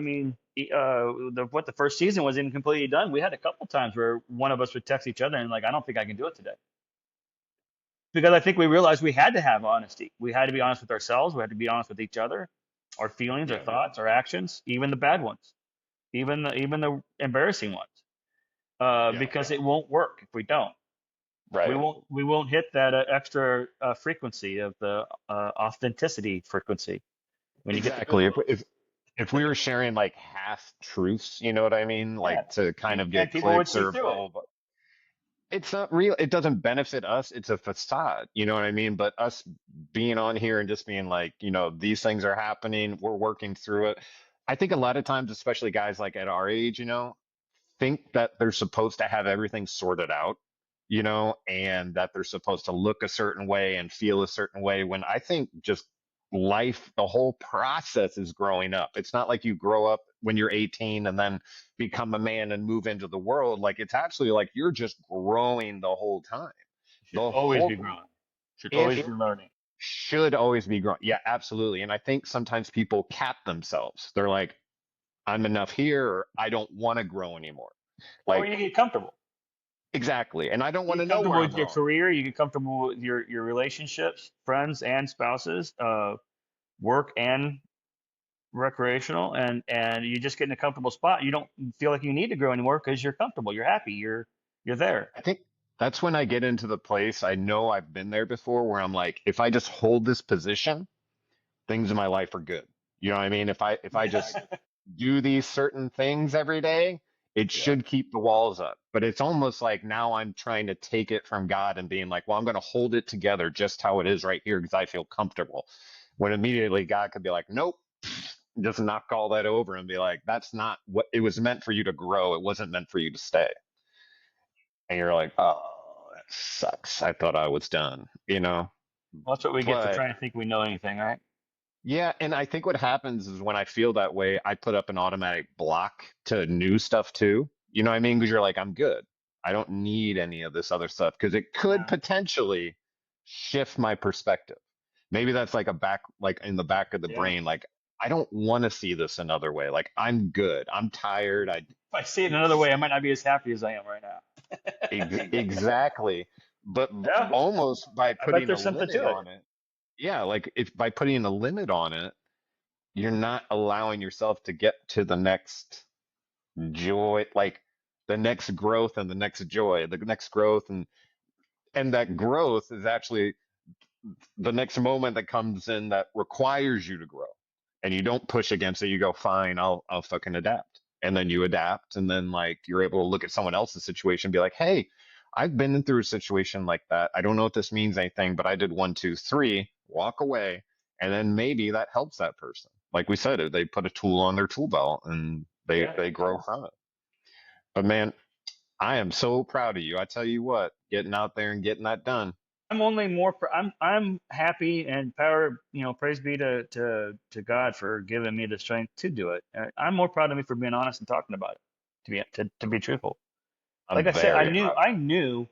the first season was even completely done, we had a couple times where one of us would text each other and like, I don't think I can do it today, because I think we realized we had to have honesty. We had to be honest with ourselves. We had to be honest with each other, our feelings, our Yeah, thoughts, our actions, even the bad ones, even the embarrassing ones, yeah, because it won't work if we don't. right. We won't hit that extra frequency of the authenticity frequency when you get the Exactly. good If we were sharing like half truths, you know what I mean? yeah, Like to kind of and get people would clicks see or through blah, it. blah, blah. It's not real. It doesn't benefit us. It's a facade. You know what I mean? But us being on here and just being like, these things are happening. We're working through it. I think a lot of times, especially guys like at our age, think that they're supposed to have everything sorted out, and that they're supposed to look a certain way and feel a certain way when I think just life, the whole process is growing up. It's not like you grow up when you're 18 and then become a man and move into the world. Like it's actually like you're just growing the whole time. Should The always be whole growing. Should always it be learning. should always be growing. Yeah, absolutely. And I think sometimes people cap themselves. They're like, I'm enough here, or I don't want to grow anymore. Or Like, you get comfortable. exactly. And I don't You want to get know comfortable where I'm with your growing. career. You get comfortable with your relationships, friends and spouses, work and recreational, and you just get in a comfortable spot. You don't feel like you need to grow anymore because you're comfortable. You're happy. You're there. I think that's when I get into the place I know I've been there before where I'm like, if I just hold this position, things in my life are good. You know what I mean? If I Yeah. just do these certain things every day, it Yeah. should keep the walls up. But it's almost like now I'm trying to take it from God and being like, well, I'm going to hold it together just how it is right here because I feel comfortable. When immediately God could be like, nope, just knock all that over and be like, that's not what it was meant for you to grow. It wasn't meant for you to stay. And you're like, oh, that sucks. I thought I was done, you know? Well, that's what we get for But trying to think we know anything, right? yeah, and I think what happens is when I feel that way, I put up an automatic block to new stuff too. You know what I mean? Because you're like, I'm good. I don't need any of this other stuff because it could Yeah. potentially shift my perspective. Maybe that's like a back, like in the back of the Yeah. brain, like I don't want to see this another way. Like I'm good. I'm tired. If I see it another way, I might not be as happy as I am right now. Exactly. But Yeah. almost by I bet putting a there's something limit to it. on it, yeah, like if by putting a limit on it, you're not allowing yourself to get to the next joy, like the next growth and the next joy, the next growth and that growth is actually the next moment that comes in that requires you to grow. And you don't push against it. You go, fine, I'll fucking adapt. And then you adapt, and then like you're able to look at someone else's situation and be like, hey, I've been through a situation like that. I don't know if this means anything, but I did one, two, three, walk away, and then maybe that helps that person. Like we said, they put a tool on their tool belt and Yeah. they grow from it. But man, I am so proud of you. I tell you what, getting out there and getting that done. I'm only more. I'm happy and power. Praise be to God for giving me the strength to do it. I'm more proud of me for being honest and talking about it. To be truthful, like I'm I said, I very knew proud. I knew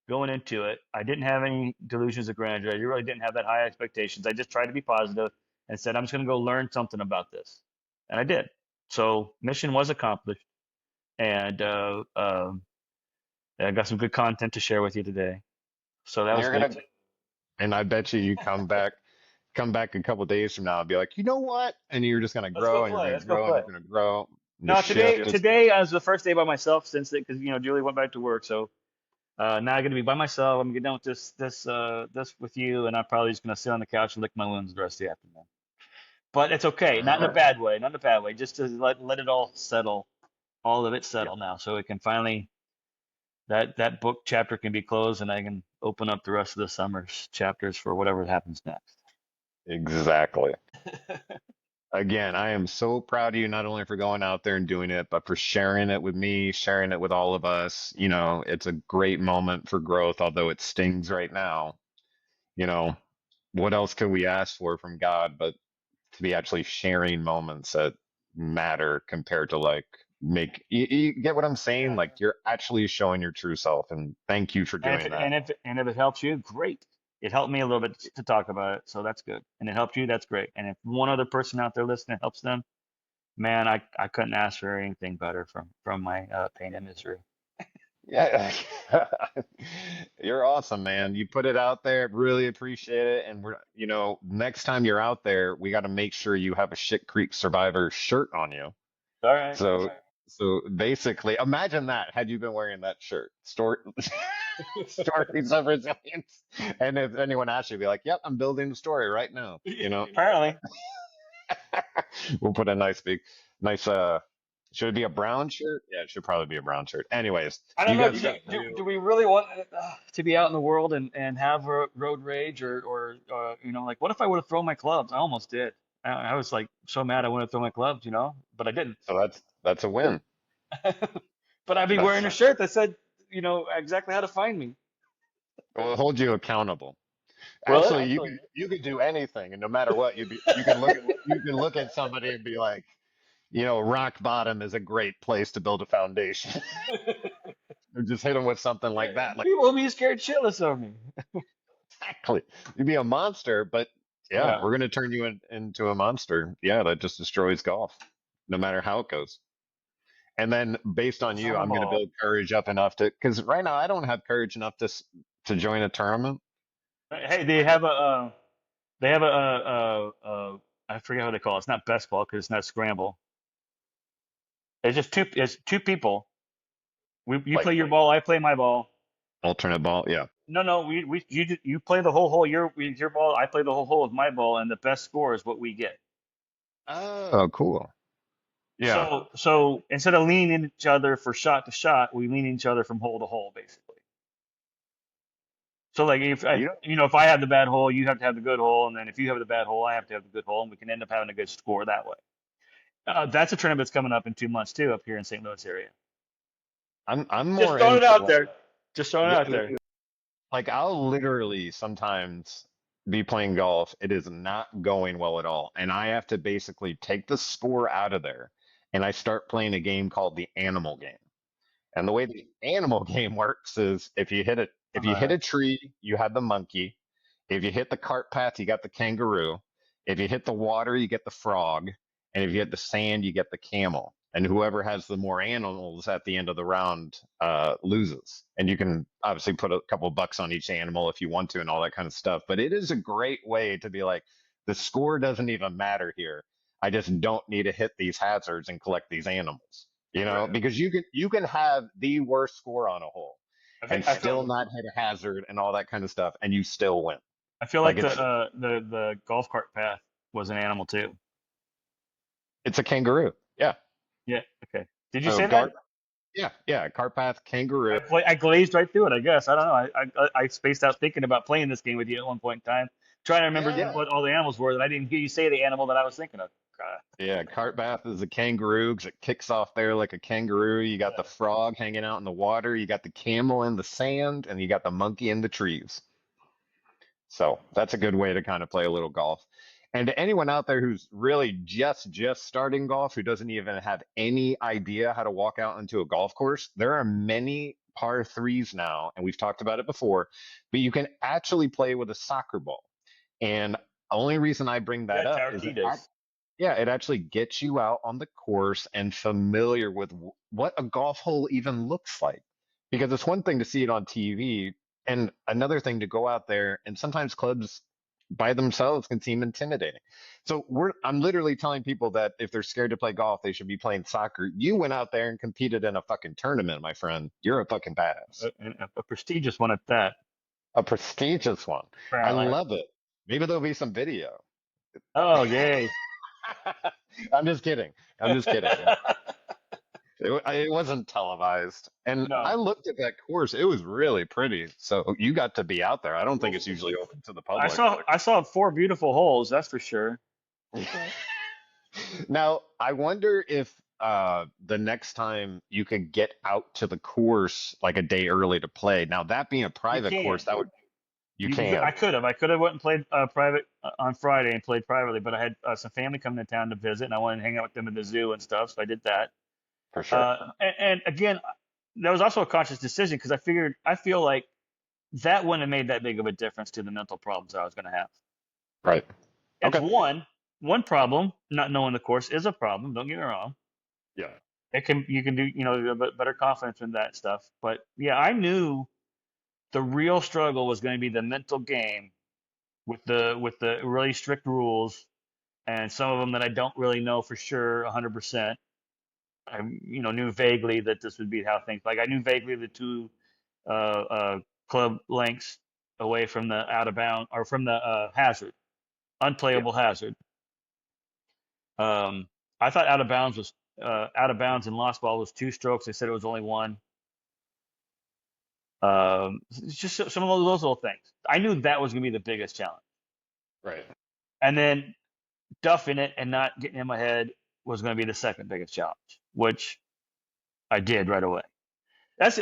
going into it. I didn't have any delusions of grandeur. I really didn't have that high expectations. I just tried to be positive and said I'm just going to go learn something about this, and I did. So mission was accomplished, and I got some good content to share with you today. So that And was you're good. gonna, and I bet you come back a couple days from now and be like, you know what? And you're just gonna Let's go grow and you're play. gonna Let's go grow and play. you're gonna grow. And the No, today shift is today was the first day by myself since because Julie went back to work. So now I'm gonna be by myself. I'm gonna get done with this with you, and I'm probably just gonna sit on the couch and lick my wounds the rest of the afternoon. But it's okay, not in a bad way, not in a bad way. Just to let it all settle, all of it yeah, settle now, so it can finally that book chapter can be closed, and I can open up the rest of the summer's chapters for whatever happens next. exactly. Again, I am so proud of you not only for going out there and doing it, but for sharing it with me, sharing it with all of us. You know, it's a great moment for growth, although it stings right now. You know, what else could we ask for from God but to be actually sharing moments that matter compared to like you get what I'm saying? Yeah. Like you're actually showing your true self, and thank you for And if doing it, that. and if it helps you, great. It helped me a little bit to talk about it, so that's good. And it helped you, that's great. And if one other person out there listening helps them, man, I couldn't ask for anything better from my pain and misery. Yeah, you're awesome, man. You put it out there, really appreciate it. And next time you're out there, we got to make sure you have a Shit Creek Survivor shirt on you. All right. So, so basically, imagine that had you been wearing that shirt. Stories of resilience. And if anyone asks you, be like, "Yep, I'm building the story right now." Apparently. We'll put a nice should it be a brown shirt? Yeah, it should probably be a brown shirt. Anyways, I don't you know. got stuff to Do do. we really want to be out in the world and have road rage like what if I would have thrown my clubs? I almost did. I was like so mad I wanted to throw my clubs, but I didn't. So that's a win. But I'd be That's wearing a shirt that said, exactly how to find me. will hold you accountable. Will it? Actually, you could do anything, and no matter what, you can look at somebody and be like, rock bottom is a great place to build a foundation. Or just hit them with something like that. Like People will be scared shitless of me. exactly, you'd be a monster, but yeah, Yeah. we're gonna turn you into a monster. Yeah, that just destroys golf. no matter how it goes. And then based on you, I'm going to Ball. build courage up enough to, because right now I don't have courage enough to join a tournament. Hey, they have a I forget what they call it. It's not best ball because it's not scramble. It's just two. It's two people. You Like play your ball, I play my ball. alternate ball. Yeah. No. You play the whole hole. With your ball, I play the whole hole with my ball, and the best score is what we get. Oh, cool. Yeah. So instead of leaning each other for shot to shot, we lean each other from hole to hole, basically. So like You know, if I have the bad hole, you have to have the good hole, and then if you have the bad hole, I have to have the good hole, and we can end up having a good score that way. That's a tournament that's coming up in 2 months too, up here in St. Louis area. I'm Just more throwing it into out there. Just throwing it out there. like I'll literally sometimes be playing golf. It is not going well at all. And I have to basically take the score out of there and I start playing a game called the animal game. And the way the animal game works is if you hit Uh, a tree, you have the monkey. If you hit the cart path, you got the kangaroo. If you hit the water, you get the frog. And if you hit the sand, you get the camel. And whoever has the more animals at the end of the round loses. And you can obviously put a couple bucks on each animal if you want to and all that kind of stuff. But it is a great way to be like, the score doesn't even matter here. I just don't need to hit these hazards and collect these animals. You know, right. because you can have the worst score on a hole and I feel still not hit a hazard and all that kind of stuff, and you still win. I feel Like like the golf cart path was an animal too. it's a kangaroo. Yeah. Yeah. Okay. Did you Oh, say that? yeah, cart path, kangaroo. I glazed right through it. I guess I don't know. I spaced out thinking about playing this game with you at one point in time, trying to remember Yeah. what all the animals were. That I didn't hear you say the animal that I was thinking of. Yeah, cart path is a kangaroo because it kicks off there like a kangaroo. You got the Yeah. frog hanging out in the water. You got the camel in the sand, and you got the monkey in the trees. So that's a good way to kind of play a little golf. And to anyone out there who's really just starting golf, who doesn't even have any idea how to walk out into a golf course, there are many par threes now, and we've talked about it before, but you can actually play with a soccer ball. And the only reason I bring Yeah, that up is Tartitas. yeah, it actually gets you out on the course and familiar with what a golf hole even looks like. Because it's one thing to see it on TV, and another thing to go out there, and sometimes clubs by themselves can seem intimidating. So I'm literally telling people that if they're scared to play golf, they should be playing soccer. You went out there and competed in a fucking tournament, my friend. You're a fucking badass. A prestigious one at that. A prestigious one. I Apparently. love it. Maybe there'll be some video. Oh, yay. I'm just kidding. I'm just kidding. It wasn't televised. And I No. looked at that course. It was really pretty. So you got to be out there. I don't think it's usually open to the I public. saw I saw four beautiful holes, that's for sure. Now, I wonder if the next time you could get out to the course like a day early to play. Now, that being a You private can. course, that would you I can could have. I could have went and played private on Friday and played privately, but I had some family coming to town to visit, and I wanted to hang out with them at the zoo and stuff, so I did that. for sure. And again, that was also a conscious decision because I feel like that wouldn't have made that big of a difference to the mental problems I was going to have. Right. It's Okay. one problem. Not knowing the course is a problem. Don't get me wrong. Yeah. You can do better confidence in that stuff. But yeah, I knew the real struggle was going to be the mental game with the really strict rules and some of them that I don't really know for sure 100%. I knew vaguely that this would be how things like I knew vaguely the two club lengths away from the out of bound or from the hazard, Yeah. unplayable hazard. Um, I thought out of bounds and lost ball was two strokes. They said it was only one. It's just some of those little things. I knew that was going to be the biggest challenge, Right. and then duffing it and not getting in my head was going to be the second biggest challenge, which I did right away. That's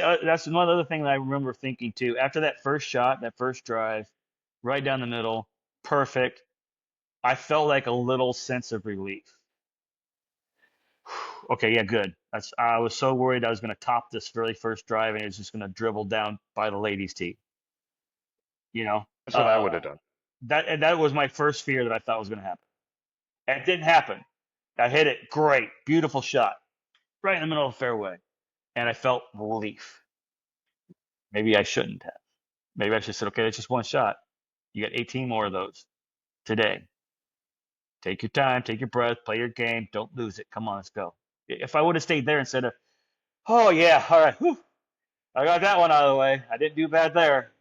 one other thing that I remember thinking too. After that first shot, that first drive, right down the middle, perfect. I felt like a little sense of relief. Okay, yeah, good. I was so worried I was going to top this very first drive and it was just going to dribble down by the ladies' tee. You know, That's what I would uh, have done. that was my first fear that I thought was going to happen. And it didn't happen. I hit it. Great. Beautiful shot. Right in the middle of the fairway. And I felt relief. Maybe I shouldn't have. Maybe I should have said, okay, it's just one shot. You got 18 more of those today. Take your time, take your breath, play your game. Don't lose it. Come on, let's go. If I would have stayed there instead of, oh, yeah, all right, whew, I got that one out of the way. I didn't do bad there.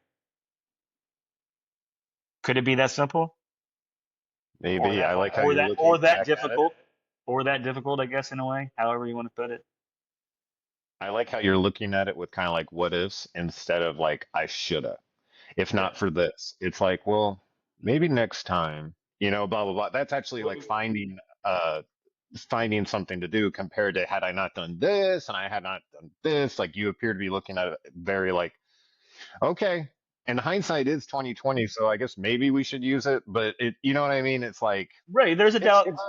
Could it be that simple? Or Maybe. that, I like how or you're that, or looking that back at it. difficult? Or that difficult, I guess, in a way, however you want to put it. I like how you're looking at it with kind of like what ifs instead of like I shoulda. If Yeah. not for this, it's like, well, maybe next time, blah blah blah. That's actually like finding something to do compared to had I not done this and I had not done this. Like you appear to be looking at it very like, okay. And hindsight is 2020, so I guess maybe we should use it, but you know what I mean? It's like Right. it's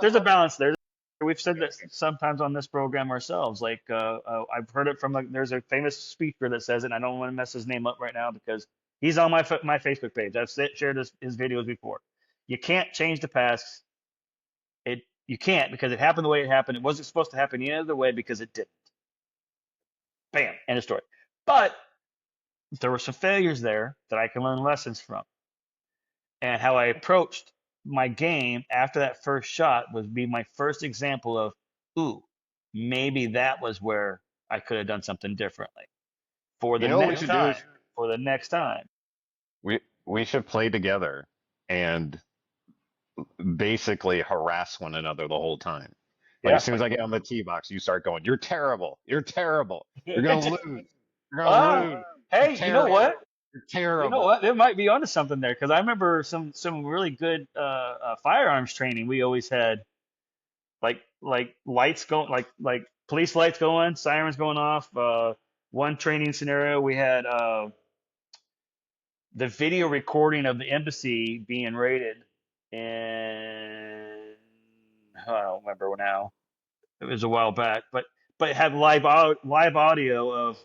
There's a balance there. We've said that sometimes on this program ourselves. Like I've heard it from there's a famous speaker that says it. And I don't want to mess his name up right now because he's on my Facebook page. I've shared his videos before. You can't change the past. You can't because it happened the way it happened. It wasn't supposed to happen any other way because it didn't. Bam, end of story. But there were some failures there that I can learn lessons from. And how I approached my game after that first shot was be my first example of, ooh, maybe that was where I could have done something differently for the what we next should do time. is For the next time. we should play together and basically harass one another the whole time. Like Yeah. as soon as I get on the tee box, you start going, "You're terrible. You're terrible. You're gonna lose. You're gonna Ah, lose. You're hey, you know terrible. what? You're You know terrible." what? There might be onto something there because I remember some really good firearms training we always had, like lights going, like police lights going, sirens going off. One training scenario we had the video recording of the embassy being raided, and I don't remember now. It was a while back, but it had live audio of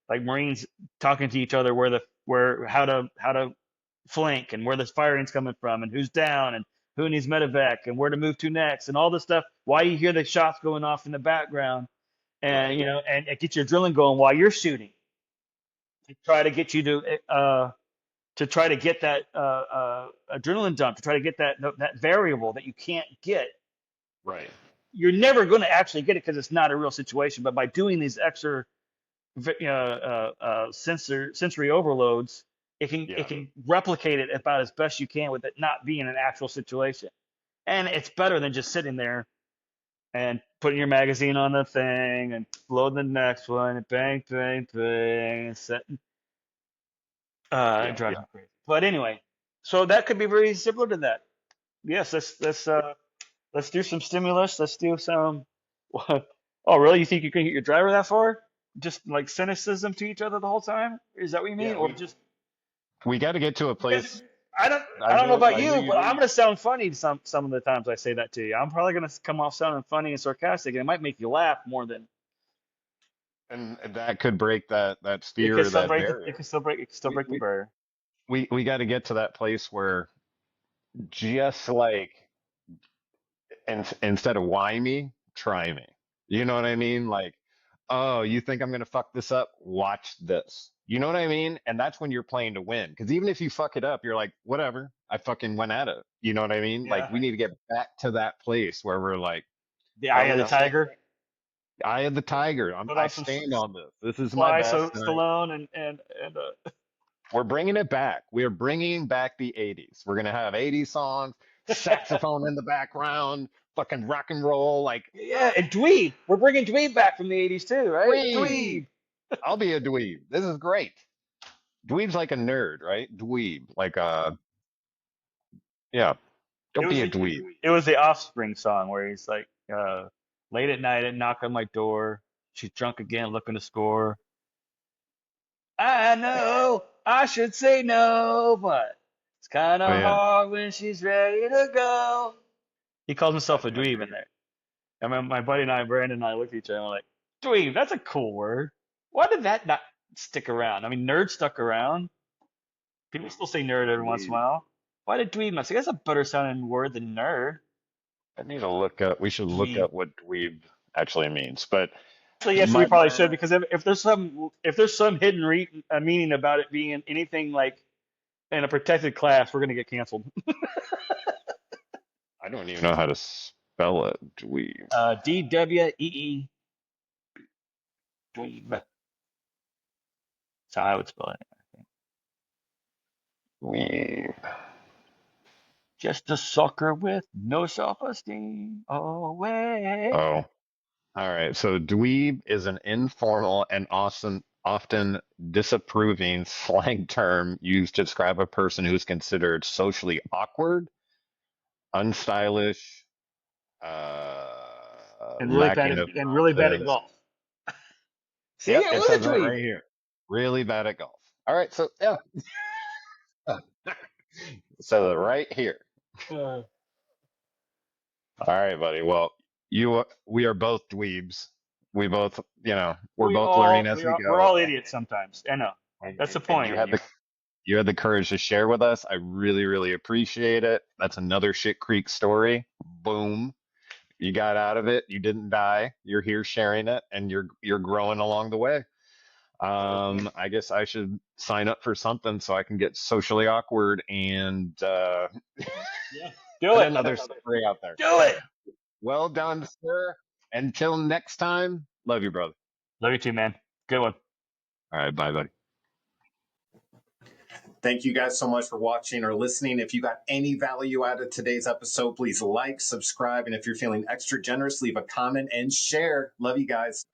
like Marines talking to each other where how to flank and where the firing's coming from and who's down and who needs medevac and where to move to next and all this stuff. Why you hear the shots going off in the background and Right. and it gets your adrenaline going while you're shooting to try to get you to try to get that adrenaline dump to try to get that variable that you can't get. Right. You're never going to actually get it because it's not a real situation. But by doing these extra sensory overloads, it Yeah. can replicate it about as best you can with it not being an actual situation. And it's better than just sitting there and putting your magazine on the thing and loading the next one and bang, bang, bang, and setting. It Yeah. drives me crazy. But anyway, so that could be very similar to that. Yes, let's do some stimulus. Let's do some. Oh, really? You think you can hit your driver that far? Just like cynicism to each other the whole time? Is that what you mean? Yeah. Or We just we got to get to a because place. I don't I I don't know know. about I know you, you but I'm do. gonna sound funny some of the times I say that to you. I'm probably gonna come off sounding funny and sarcastic, and it might make you laugh more than And that could break that sphere or that barrier. it can still We break the we barrier. we got to get to that place where just like instead of why me, try me. You know what I mean? Like, oh, you think I'm gonna fuck this up? Watch this. You know what I mean? And that's when you're playing to win. Because even if you fuck it up, you're like, whatever, I fucking went at it. You know what I mean? Like, Yeah. we need to get back to that place where we're like, The eye oh of the no, tiger. eye of the tiger. Put I on some stand on this. This is my Sly best. Stallone and We're bringing it back. We are bringing back the 80s. We're going to have 80s songs, saxophone in the background, fucking rock and roll, like, yeah, and Dweeb. We're bringing Dweeb back from the '80s too, right? dweeb. Dweeb. I'll be a dweeb. This is great. Dweeb's like a nerd, right? Dweeb. Like, yeah, It don't was be a the dweeb. it was the Offspring song where he's like, late at night and knock on my door. She's drunk again, looking to score. I know I should say no, but it's kind Oh, of yeah. hard when she's ready to go. He calls himself That's a my dweeb in favorite. there. And my buddy and I, Brandon and I, looked at each other and we're like, dweeb, that's a cool word. Why did that not stick around? I mean, nerd stuck around. People still say nerd every once in a Dweeb. while. Why did dweeb not? Say that's a better sounding word than nerd. I need to look up. We should look Dweeb. up what dweeb actually means. But Actually, yes, we my probably should because if there's some hidden meaning about it being anything like in a protected class, we're gonna get canceled. I don't even know how to spell it. Dweeb. DWEE. Dweeb. That's how I would spell it. Dweeb. Just a sucker with no self-esteem. Oh, wait. Oh, all right. So dweeb is an informal and often disapproving slang term used to describe a person who is considered socially awkward, unstylish, lacking of And really bad at confidence. golf. See, Yep, it it was a says it dweeb. right here. Really bad at golf. All right, so yeah, so right here. Uh, All right, buddy. Well, we are both dweebs. We both, we're we both all learning as we we are we're go. all idiots sometimes. I know. That's the And point. you had the courage to share with us. I really, really appreciate it. That's another Shit Creek story. Boom. You got out of it. You didn't die. You're here sharing it, and you're growing along the way. I guess I should sign up for something so I can get socially awkward and Yeah. Do put it. another story out there. Do it. Well done, sir. Until next time, love you, brother. Love you too, man. Good one. All right, bye, buddy. Thank you guys so much for watching or listening. If you got any value out of today's episode, please like, subscribe, and if you're feeling extra generous, leave a comment and share. Love you guys.